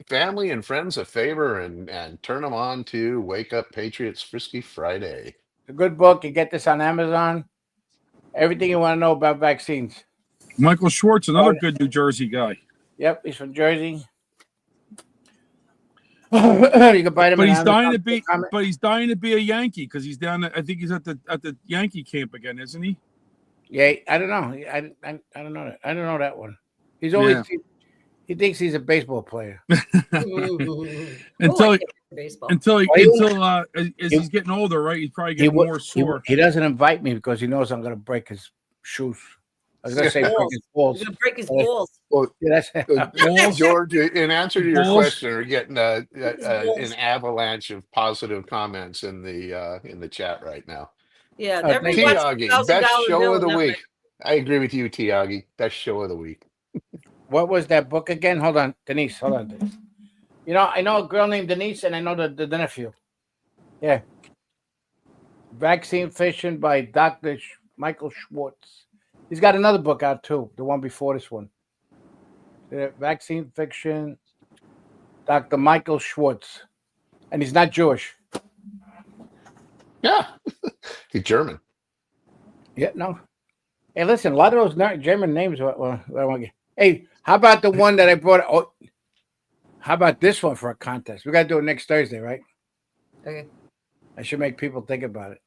family and friends a favor and turn them on to Wake Up Patriots Frisky Friday. It's a good book. You get this on Amazon. Everything you want to know about vaccines. Michael Schwartz, another good New Jersey guy. Yep, he's from Jersey. You can buy them. But on he's Amazon. dying to be a Yankee because he's down. I think he's at the Yankee camp again, isn't he? Yeah, I don't know. I don't know that. I don't know that one. He's always he thinks he's a baseball player. Until baseball. as he's getting older, right? He's probably getting more sore. He doesn't invite me because he knows I'm going to break his shoes. I was going to say break his balls. He's gonna break his balls. Well, Yeah, that's George, in answer to your Bulls. question, we're getting an avalanche of positive comments in the chat right now. Yeah, Oh, everybody thank wants Tiagi, $1,000 best show bill of the and week. I agree with you, Tiagi. Best show of the week. What was that book again? Hold on, Denise. Hold on, Denise. You know, I know a girl named Denise, and I know the nephew. Yeah. Vaccine Fiction by Dr. Michael Schwartz. He's got another book out too, the one before this one. Vaccine Fiction, Dr. Michael Schwartz. And he's not Jewish. Yeah, he's German. Yeah, no. Hey, listen, a lot of those German names. Hey, how about the one that I brought? Oh, how about this one for a contest? We got to do it next Thursday, right? Okay. I should make people think about it.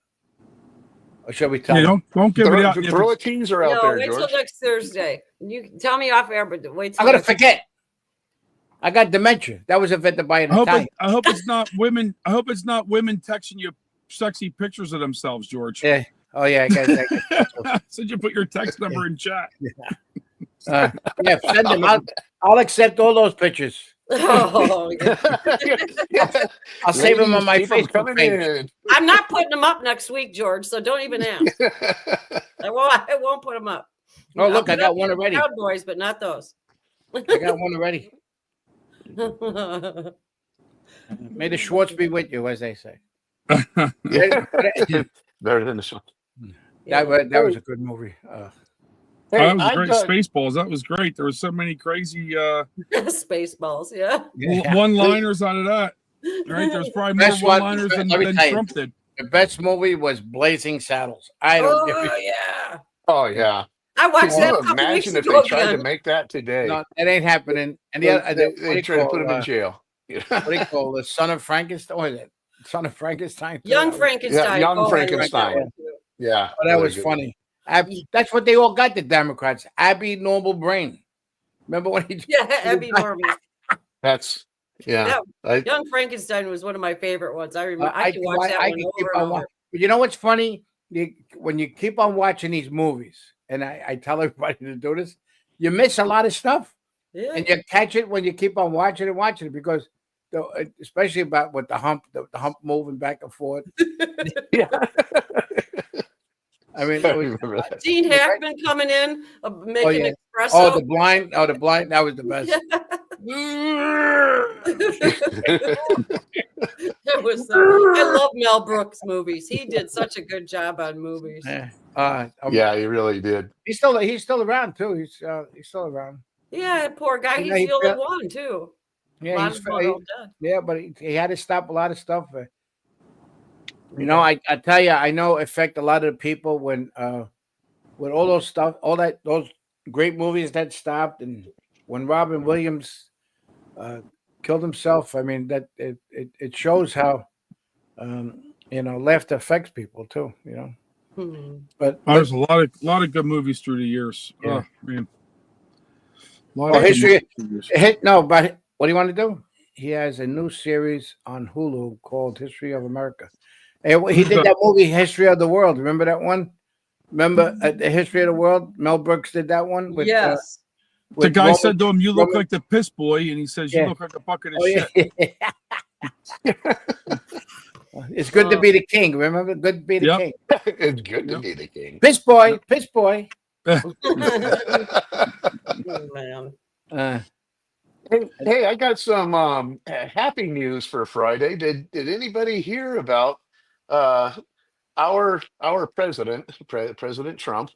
Or should we tell Yeah, them? don't give it out. Throw a teaser out No, there, wait till George. next Thursday. You can tell me off air, but wait till I'm gonna next- forget. I got dementia. That was invented by an I Italian. hope it's not women. I hope it's not women texting you sexy pictures of themselves, George. Yeah. Oh yeah, I got So you put your text number in chat. yeah, send them out. I'll accept all those pictures. Oh, yeah. I'll save them on my Ladies, keep 'em Facebook coming page. in. I'm not putting them up next week, George. So don't even ask. I won't put them up. Oh, look, I'll I put got up one the already. Proud Boys, but not those. I got one already. May the Schwartz be with you, as they say. Better than the show. That was a good movie. That was great. Spaceballs. That was great. There was so many crazy Spaceballs, yeah. one-liners out of that. Right? There's probably more Best one- one-liners than let me tell you. Trump did. The best movie was Blazing Saddles. I don't give Oh a yeah. Oh yeah. I watched Can that you a couple weeks imagine if ago they tried to again. make that today? no, it ain't happening. And the other, They what do you tried to call, put him in jail. what do you call the Son of Frankenstein? What is it? Son of Frankenstein. Young Frankenstein. Yeah, Young Oh, I like Frankenstein. that one. Yeah. Oh, that really was good. funny. That's what they all got, the Democrats. Abby Normal Brain. Remember when he Yeah, Abby Norman. That's Yeah. I, Young Frankenstein was one of my favorite ones. I remember. I can can watch that I one can over keep and on over. watching. But you know what's funny? When you keep on watching these movies, and I tell everybody to do this, you miss a lot of stuff. Yeah. And you catch it when you keep on watching it because especially about with the hump moving back and forth. yeah. I mean, I it was, remember that. Gene Hackman coming in, making yeah. espresso. the blind, that was the best. It was. I love Mel Brooks movies. He did such a good job on movies. Yeah. Yeah, he really did. He's still around too. He's still around. Yeah, poor guy. You He's know, he the only felt- one too. A Yeah, lot he's of them are all dead. yeah, but he had to stop a lot of stuff. You know, I tell you, I know it affect a lot of the people when with all those stuff, those great movies that stopped, and when Robin Williams killed himself. I mean, that it shows how you know, laughter affects people too. You know, but There's a lot of good movies through the years. Yeah. Oh man, well, history. No, but what do you want to do? He has a new series on Hulu called History of America. He did that movie History of the World. Remember that one? Remember the History of the World? Mel Brooks did that one with yes. The guy Roman- said to him, "You look Roman- like the piss boy," and he says, "You Yeah. look like a bucket of Oh, yeah. shit." It's good to be the king. Remember, good to be the Yep. king. It's good to Yep. be the king. Piss boy, piss boy. Oh, man. Hey, I got some happy news for Friday. Did anybody hear about our president, President Trump,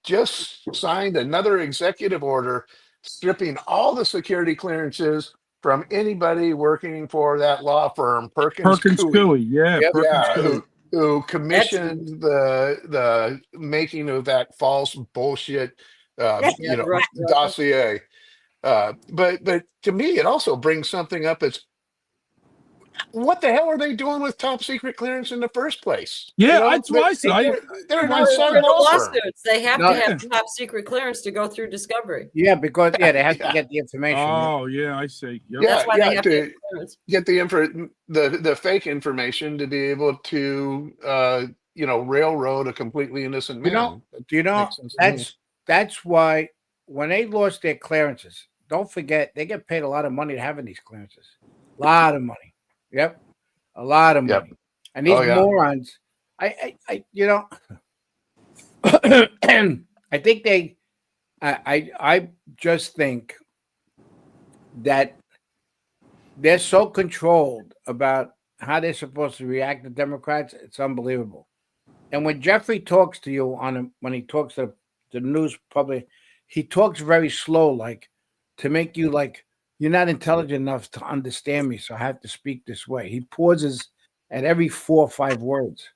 just signed another executive order stripping all the security clearances from anybody working for that law firm, Perkins Coie. Coie, yeah, Yep. Perkins Yeah, Coie. who commissioned the making of that false bullshit Yeah, you know Russia. dossier. But to me, it also brings something up. It's what the hell are they doing with top secret clearance in the first place? Yeah, that's what I said. They're an For outside the law firm. lawsuits, they have No. to have top secret clearance to go through discovery. Yeah, because they have Yeah. to get the information. Oh, yeah, I see. Yep. Yeah, That's why yeah, they have to to have clearance. get the fake information to be able to railroad a completely innocent man. You know, do you know Makes sense to me. that's why when they lost their clearances, don't forget they get paid a lot of money to having these clearances. A lot of money. Yep. A lot of Yep. money. And these Oh, yeah. morons, you know, I think I just think that they're so controlled about how they're supposed to react to Democrats. It's unbelievable. And when Jeffrey talks to you when he talks to the news public, he talks very slow, like to make you like you're not intelligent enough to understand me, so I have to speak this way. He pauses at every 4 or 5 words.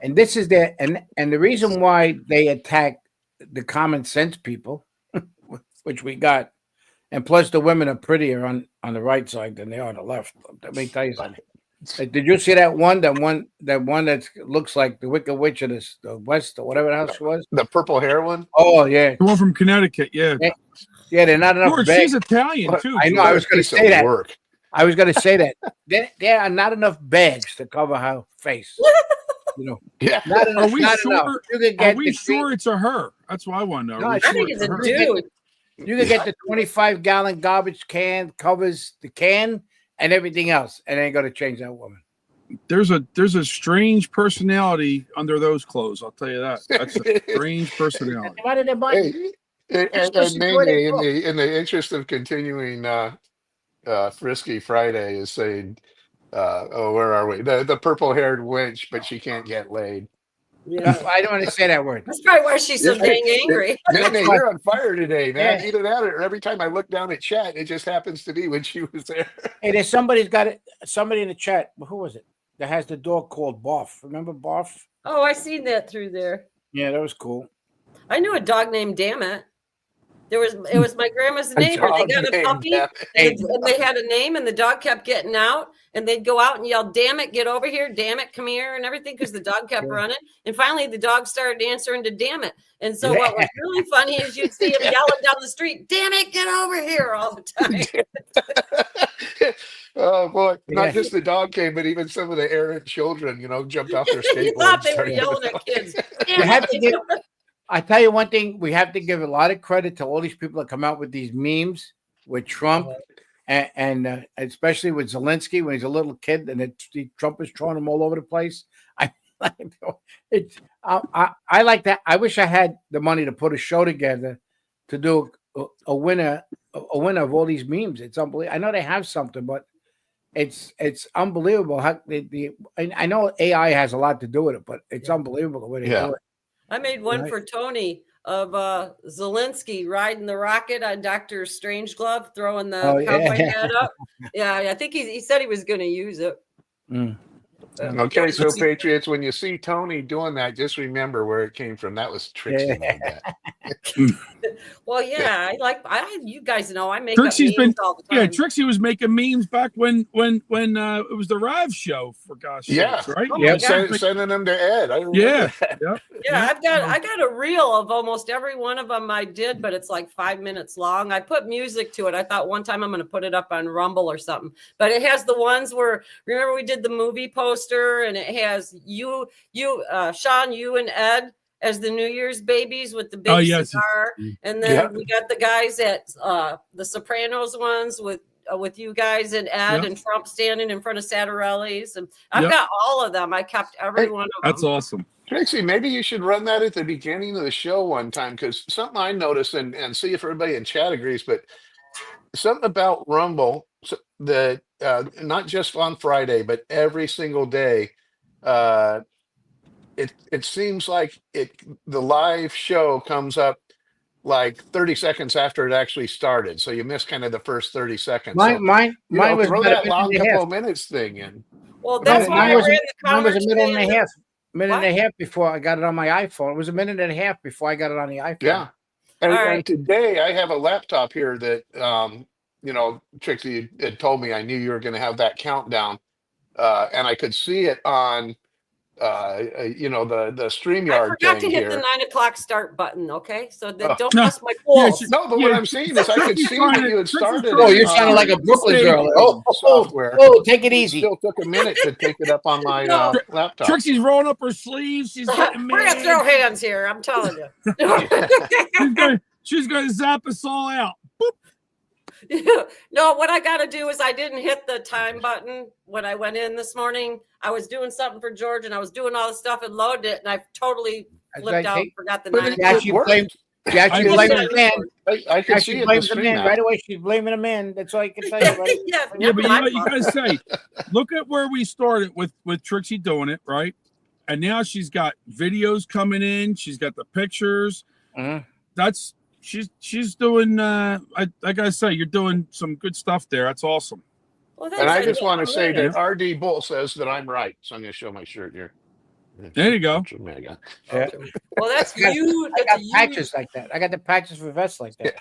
And this is and the reason why they attack the common sense people, which we got, and plus the women are prettier on the right side than they are on the left. Let me tell you something. Did you see that one that looks like the Wicked Witch of the West or whatever the hell she was? The purple hair one. Oh yeah, The one from Connecticut, yeah. yeah. They're not enough George, bags. she's Italian What? too. I know. George. I was going to Piece of say that. work. I was going to say that. There are not enough bags to cover her face. You know, Yeah. not enough. Are we not sure? enough. You could Are get we the sure it's a her? That's what I want to know. No, Are we I I sure think it's it's a her? dude. You can get the 25-gallon garbage can, covers the can, and everything else, and ain't going to change that woman. There's a strange personality under those clothes. I'll tell you that. That's a strange personality. Why did they buy? Hey, and Nene, in the interest of continuing Frisky Friday is saying, where are we? The purple-haired wench, but she can't get laid. Yeah. I don't want to say that word. That's probably why she's so dang angry. Nene, you're on fire today, man. Yeah. Either that or every time I look down at chat, it just happens to be when she was there. Hey, there's somebody in the chat. Who was it? That has the dog called Barf. Remember Barf? Oh, I seen that through there. Yeah, that was cool. I knew a dog named Dammit. It was my grandma's neighbor. They got a named puppy, Dammit. and they had a name, and the dog kept getting out, and they'd go out and yell, "Damn it, get over here! Damn it, come here!" and everything, because the dog kept running. And finally, the dog started answering to "Damn it." And so, what was really funny is you'd see him yelling down the street, "Damn it, get over here!" all the time. Oh boy! Yeah. Not just the dog came, but even some of the errant children, jumped off their You skateboards. thought they were started- yelling at kids. You Damn have it, to get give- over- I tell you one thing, we have to give a lot of credit to all these people that come out with these memes with Trump, and especially with Zelensky when he's a little kid, and Trump is throwing him all over the place. I like that. I wish I had the money to put a show together to do a winner of all these memes. It's unbelievable. I know they have something, but it's unbelievable how I know AI has a lot to do with it, but it's unbelievable the way they Yeah. do it. I made one Right. for Tony Zelensky riding the rocket on Dr. Strangeglove, throwing the Oh, cowboy yeah. hat up. Yeah, I think he said he was going to use it. Mm. Okay, so Patriots, when you see Tony doing that, just remember where it came from. That was Trixie made that. Well, yeah, you guys know I make Trixie's up memes all the time. Yeah, Trixie was making memes back when it was the Rive show, for gosh Yeah, sakes, right? Oh, yeah, yeah. sending them to Ed. I remember Yeah, that. yeah. Yeah, I got a reel of almost every one of them I did, but it's like 5 minutes long. I put music to it. I thought one time I'm going to put it up on Rumble or something, but it has the ones where, remember we did the movie poster, and it has Sean, you and Ed as the New Year's babies with the big cigar, and then we got the guys at the Sopranos ones with you guys and Ed and Trump standing in front of Satarelli's, and I've got all of them. I kept every one of them. That's awesome. Trixie, maybe you should run that at the beginning of the show one time, because something I noticed, and see if everybody in chat agrees, but something about Rumble that not just on Friday, but every single day, it seems like the live show comes up like 30 seconds after it actually started, so you miss kind of the first 30 seconds. Mine was throw about that a long minute and a couple half. of minutes thing in. Well, that's why I ran the mine was a coverage minute and a thing. half. Minute What? and a half before I got it on my iPhone. It was a minute and a half before I got it on the iPhone. Yeah. And, All right. and today I have a laptop here that, Trixie had told me I knew you were going to have that countdown. And I could see it on, the I StreamYard forgot to thing hit here. the 9 o'clock start button. Okay, so don't No. miss my goals. No, but what I'm saying is I could see that you had started. Oh, you sounded like a Brooklyn Stay- girl. software. Take it It easy. still took a minute to take it up on my No. laptop. Trixie's rolling up her sleeves. She's getting We're gonna throw mad. hands here. I'm telling you. She's gonna zap us all out. No, what I got to do is I didn't hit the time button when I went in this morning. I was doing something for George, and I was doing all the stuff and loaded it, and I totally flipped out, forgot the But 9 it- o'clock. She blamed the man. I can Now see she it in the blames the stream man now. right away. She's blaming the man. That's all you can tell you. Right? Yeah, Yeah, but not my you fault. guys say, look at where we started with Trixie doing it, right? And now she's got videos coming in. She's got the pictures. Mhm. That's she's doing. Like I say, you're doing some good stuff there. That's awesome. Well, And I thanks. just want to say Yeah. that RD Bull says that I'm right. So I'm going to show my shirt here. There you go. Mega. Yeah. Well, that's I got- huge. I That's got a huge. patches like that. I got the patches for vests like that.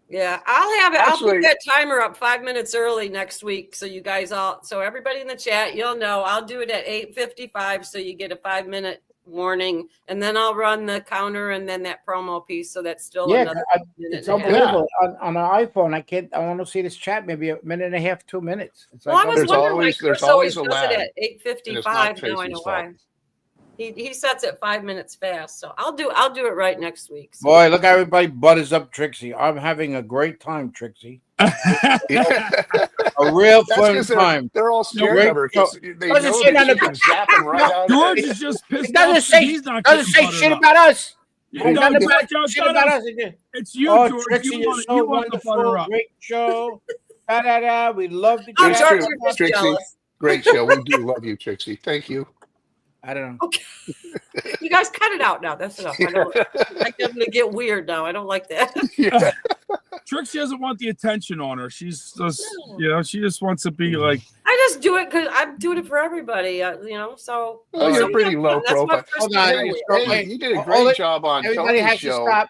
Yeah, I'll have it. I'll Actually- put that timer up 5 minutes early next week, so you guys so everybody in the chat, you'll know. I'll do it at 8:55, so you get a 5-minute warning, and then I'll run the counter and then that promo piece, so that's still Yeah, another minute. it's and a half. unbelievable. On an iPhone, I want to see this chat maybe a minute and a half, 2 minutes. It's Well, I was There's wondering why always- there's Chris always always a does it lag, at and it's 8:55. not Now I know Tracy's why. fault. He sets it 5 minutes fast, so I'll do it right next week. So. Boy, look how everybody butters up Trixie. I'm having a great time, Trixie. A real That's fun 'cause time. they're all scared Great of her because they know Doesn't say that none she of can zap them right out of George it. is just pissed It doesn't off. say He's not doesn't getting say shit buttered up. about us. Yeah, It no, doesn't George, say shit shut about up. us. It's you, Oh, George. Trixie, you you're want, so you want to butter wonderful. up. Great show. Da da da. We love the Oh, It's chat. George, true. you're just Trixie. jealous. Great show. We do love you, Trixie. Thank you. I don't know. You guys cut it out now. That's enough. I'm going to get weird now. I don't like that. Yeah. Trixie doesn't want the attention on her. She's just, she just wants to be like, I just do it because I'm doing it for everybody, so. Oh, you're so pretty low that's what profile. Chris Hold on. did. Hey, you did a Hold great it. job on Everybody Tony's has to show. stop.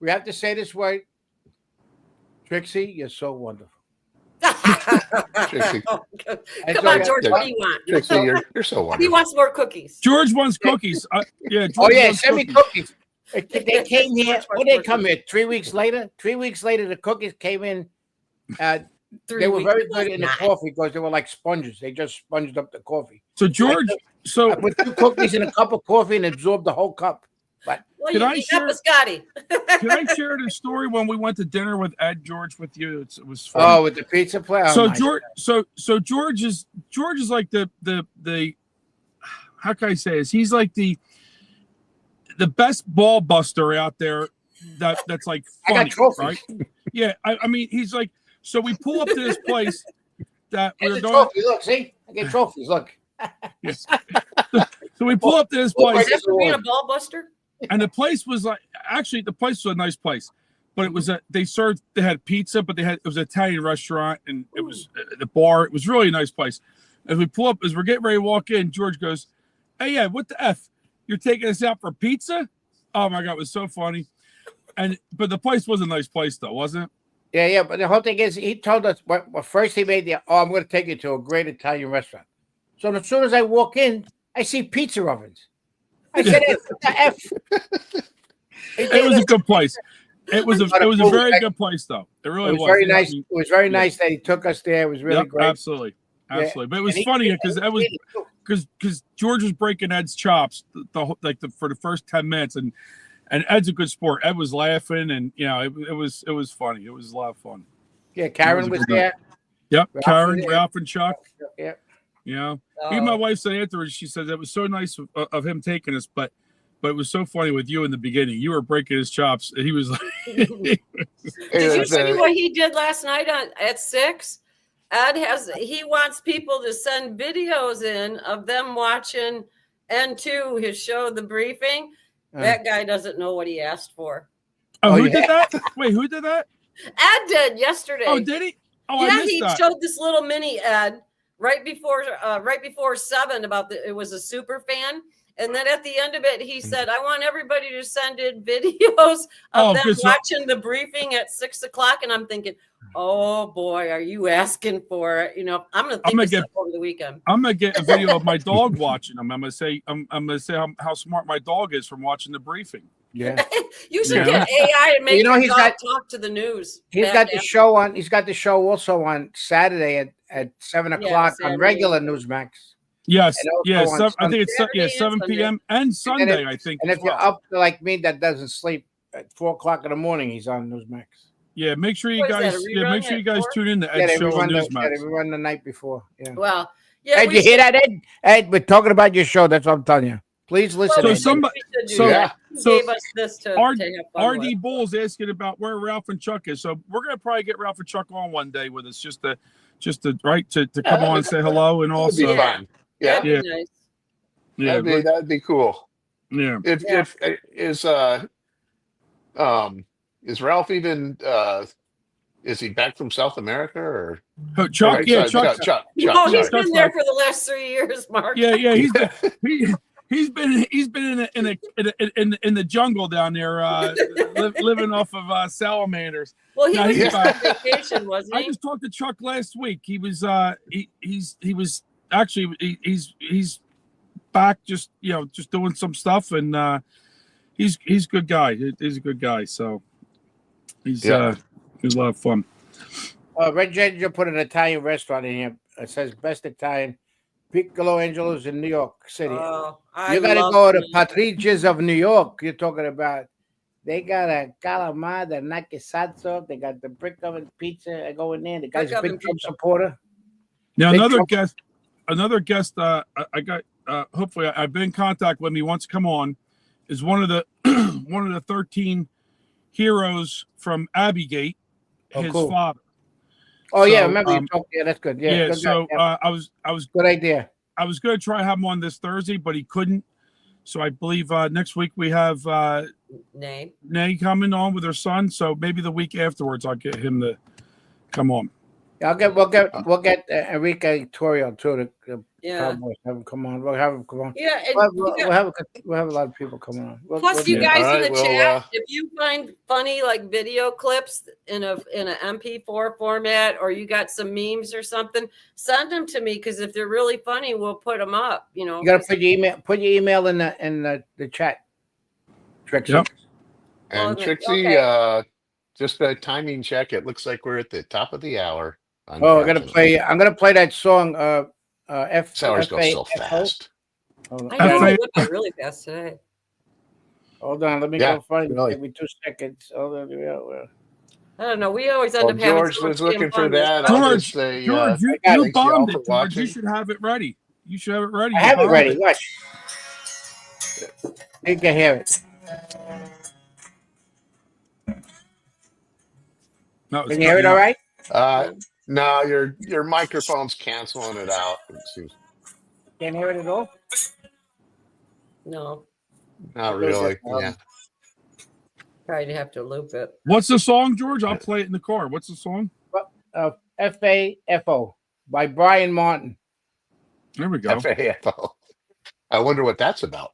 We have to say this way. Trixie, you're so wonderful. Trixie. Oh, That's come all on, I- George. What do you want? Trixie, you're so He wonderful. wants more cookies. George wants cookies. George Oh yeah, wants send me cookies. cookies. They came here. When they come here? 3 weeks later. 3 weeks later, the cookies came in. They were very good in the coffee because they were like sponges. They just sponged up the coffee. So George, I put 2 cookies in a cup of coffee and absorbed the whole cup. But Well, Can you I eat share- that biscotti. can I share the story when we went to dinner with Ed George with you? It was fun. with the pizza play. So nice. George, so George is like the how can I say this? He's like the best ball buster out there. That's like I got funny, trophies. right? Yeah, I mean he's like. So we pull up to this place that Here's we're a going. trophy. Look, see, I get trophies. Look. So we pull up to this Oh, place. Is that for being a ball buster? And the place was like, actually, the place was a nice place, but it was they had pizza, but it was an Italian restaurant, and it was the bar. It was really a nice place. As we pull up, as we're getting ready to walk in, George goes, "Hey, yeah, what the F? You're taking us out for pizza?" Oh my God, it was so funny. But the place was a nice place, though, wasn't it? Yeah. But the whole thing is, he told us first he made I'm going to take you to a great Italian restaurant. So as soon as I walk in, I see pizza ovens. I said, "Hey, what the F?" It was a good place. It was a very good place, though. It really was. Very nice. It was very nice that he took us there. It was really great. Absolutely. But it was funny because George was breaking Ed's chops for the first 10 minutes, and Ed's a good sport. Ed was laughing, and it was funny. It was a lot of fun. Yeah, Karen was there. Yep, Karen, Ralph, and Chuck. Yep. Even my wife said afterwards, she said it was so nice of him taking us, but it was so funny with you in the beginning. You were breaking his chops, and he was like, Did you see what he did last night at 6? Ed he wants people to send videos in of them watching N2, his show, The Briefing. That guy doesn't know what he asked for. Oh, who did that? Wait, who did that? Ed did yesterday. Oh, did he? Oh, yeah, I missed he that. showed this little mini Ed right before 7 about it was a super fan. And then at the end of it, he said, "I want everybody to send in videos of them watching The Briefing at 6 o'clock." And I'm thinking, oh boy, are you asking for it? I'm going to think this up over the weekend. I'm going to get a video of my dog watching them. I'm going to say how smart my dog is from watching The Briefing. Yeah. You should get AI and make your dog talk to the news. He's got the show on. He's got the show also on Saturday at 7 o'clock on regular Newsmax. Yes, I think it's 7 p.m. and Sunday. I think. And if you're up like me that doesn't sleep at 4 o'clock in the morning, he's on Newsmax. Yeah, make sure you guys tune in to Ed's show on Newsmax. We run the night before. Yeah. Well, yeah. Ed, you hear that, Ed? Ed, we're talking about your show. That's what I'm telling you. Please listen. Gave us this to RD Bull's asking about where Ralph and Chuck is. So we're gonna probably get Ralph and Chuck on one day with us just to come on and say hello and also. That'd be fun. Yeah. That'd be nice. Yeah, that'd be cool. Yeah. Is Ralph even is he back from South America or Chuck? Yeah, Chuck. No, he's been there for the last 3 years, Mark. Yeah, he's been in the jungle down there, living off of salamanders. Well, he was on vacation, wasn't he? I just talked to Chuck last week. He was he's back, just doing some stuff, and he's a good guy. He's a good guy, so he's a lot of fun. Red Ginger put an Italian restaurant in here. It says best Italian, Piccolo Angelo's in New York City. You got to go to Patricia's of New York. You're talking about. They got a calamar, the nakisato. They got the brick oven pizza. I go in there. The guy's a big Trump supporter. Now another guest. I got. Hopefully, I've been in contact with him. He wants to come on. Is one of the 13 heroes from Abbeygate. His father. Oh yeah, remember you talked. Yeah, that's good. Yeah. Good so I was good idea. I was going to try to have him on this Thursday, but he couldn't. So I believe next week we have Nay coming on with her son. So maybe the week afterwards I'll get him to come on. Yeah, we'll get Enrique Torrio too. Cowboys, have him come on. We'll have him come on. Yeah, we'll have a lot of people coming on. Plus, you guys in the chat, if you find funny like video clips in an MP4 format, or you got some memes or something, send them to me, because if they're really funny, we'll put them up. You got to put your email. Put your email in the chat. Trixie. Yep. And Trixie, just a timing check. It looks like we're at the top of the hour. I'm gonna play that song. Hours go so fast. I know it went really fast today. Hold on, let me go find it. Give me 2 seconds. Hold on. I don't know. We always end up having. George was looking for that. George, you bombed it, George. You should have it ready. You should have it ready. I have it ready. Watch. You can hear it. No, can you hear it all right? No, your microphone's canceling it out. Can't hear it at all? No. Not really. Yeah. Probably have to loop it. What's the song, George? I'll play it in the car. What's the song? FAFO by Brian Martin. There we go. FAFO. I wonder what that's about.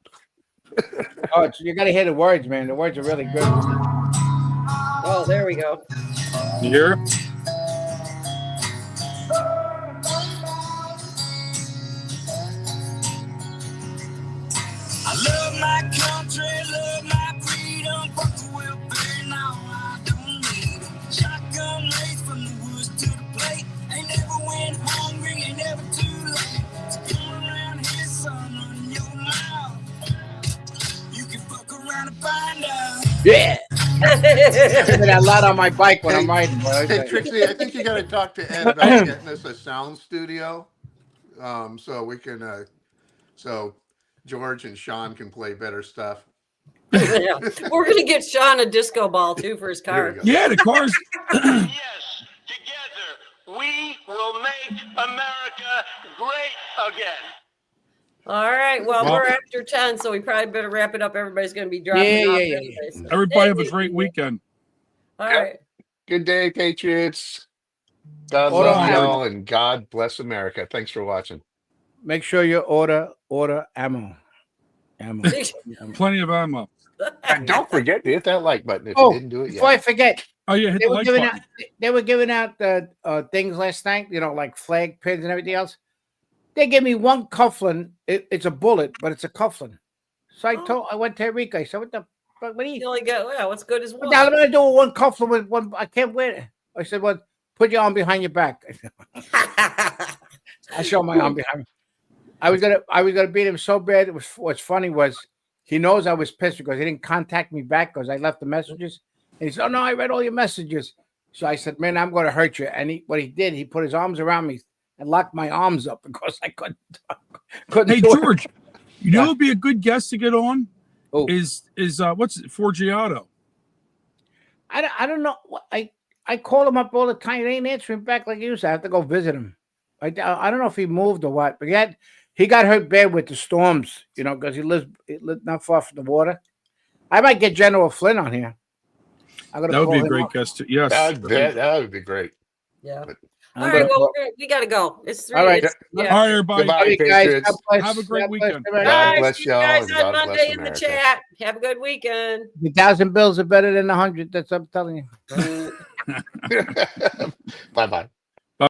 Oh, you got to hear the words, man. The words are really good. Oh, there we go. You hear it? I love my country, love my freedom, fuck the welfare, now I don't need it. Shotgun race from the woods to the plate, ain't never went hungry, ain't never too late. So come around here, son, run your mouth. You can fuck around and find out. Yeah. I hear that a lot on my bike when I'm riding. Hey, Trixie, I think you got to talk to Ed about getting us a sound studio, so we can, so George and Sean can play better stuff. Yeah. We're gonna get Sean a disco ball too for his There we car. go. Yeah, the car's. Yes, together we will make America great again. All right. Well, Well- we're after 10, so we probably better wrap it up. Everybody's gonna be dropping Yeah, off. yeah. anyways. Everybody have a great weekend. All right. Good day, Patriots. God Hold love on. y'all and God bless America. Thanks for watching. Make sure you order ammo. Ammo. Plenty of ammo. And don't forget to hit that like button if Oh, you didn't do it before yet. I forget, Oh yeah, hit they the were like giving button. out. They were giving out things last night. You know, like flag pins and everything else. They gave me one cufflin. It's a bullet, but it's a cufflin. So I went to Enrique. I said, "What the fuck? What are You you? only got what's good as What one. the hell am I gonna do with one cufflin with one? I can't wear it." I said, "Well, put your arm behind your back." I showed my arm behind me. I was gonna beat him so bad. What's funny was he knows I was pissed because he didn't contact me back because I left the messages. And he said, "Oh no, I read all your messages." So I said, "Man, I'm gonna hurt you." And what he did, he put his arms around me and locked my arms up because I couldn't. Hey do it. George, you know who'd be a good guest to get on? Who? Is what's it, Forgiato? I don't know. I call him up all the time. He ain't answering back like he used to. I have to go visit him. I don't know if he moved or what, but he got hurt bad with the storms, you know, because he lives not far from the water. I might get General Flynn on here. I'm gonna That would call be a him great up. guest. Yes. That would be great. Yeah. I'm All gonna right. Well, call- we gotta go. It's 3. All right. Yeah. All right, everybody. Goodbye, Love you guys. Patriots. God bless. Have a great God bless weekend. everybody. God Bye. bless See you y'all guys and on God bless Monday in the America. chat. Have a good weekend. The 1,000 bills are better than 100. That's what I'm telling you. Bye-bye.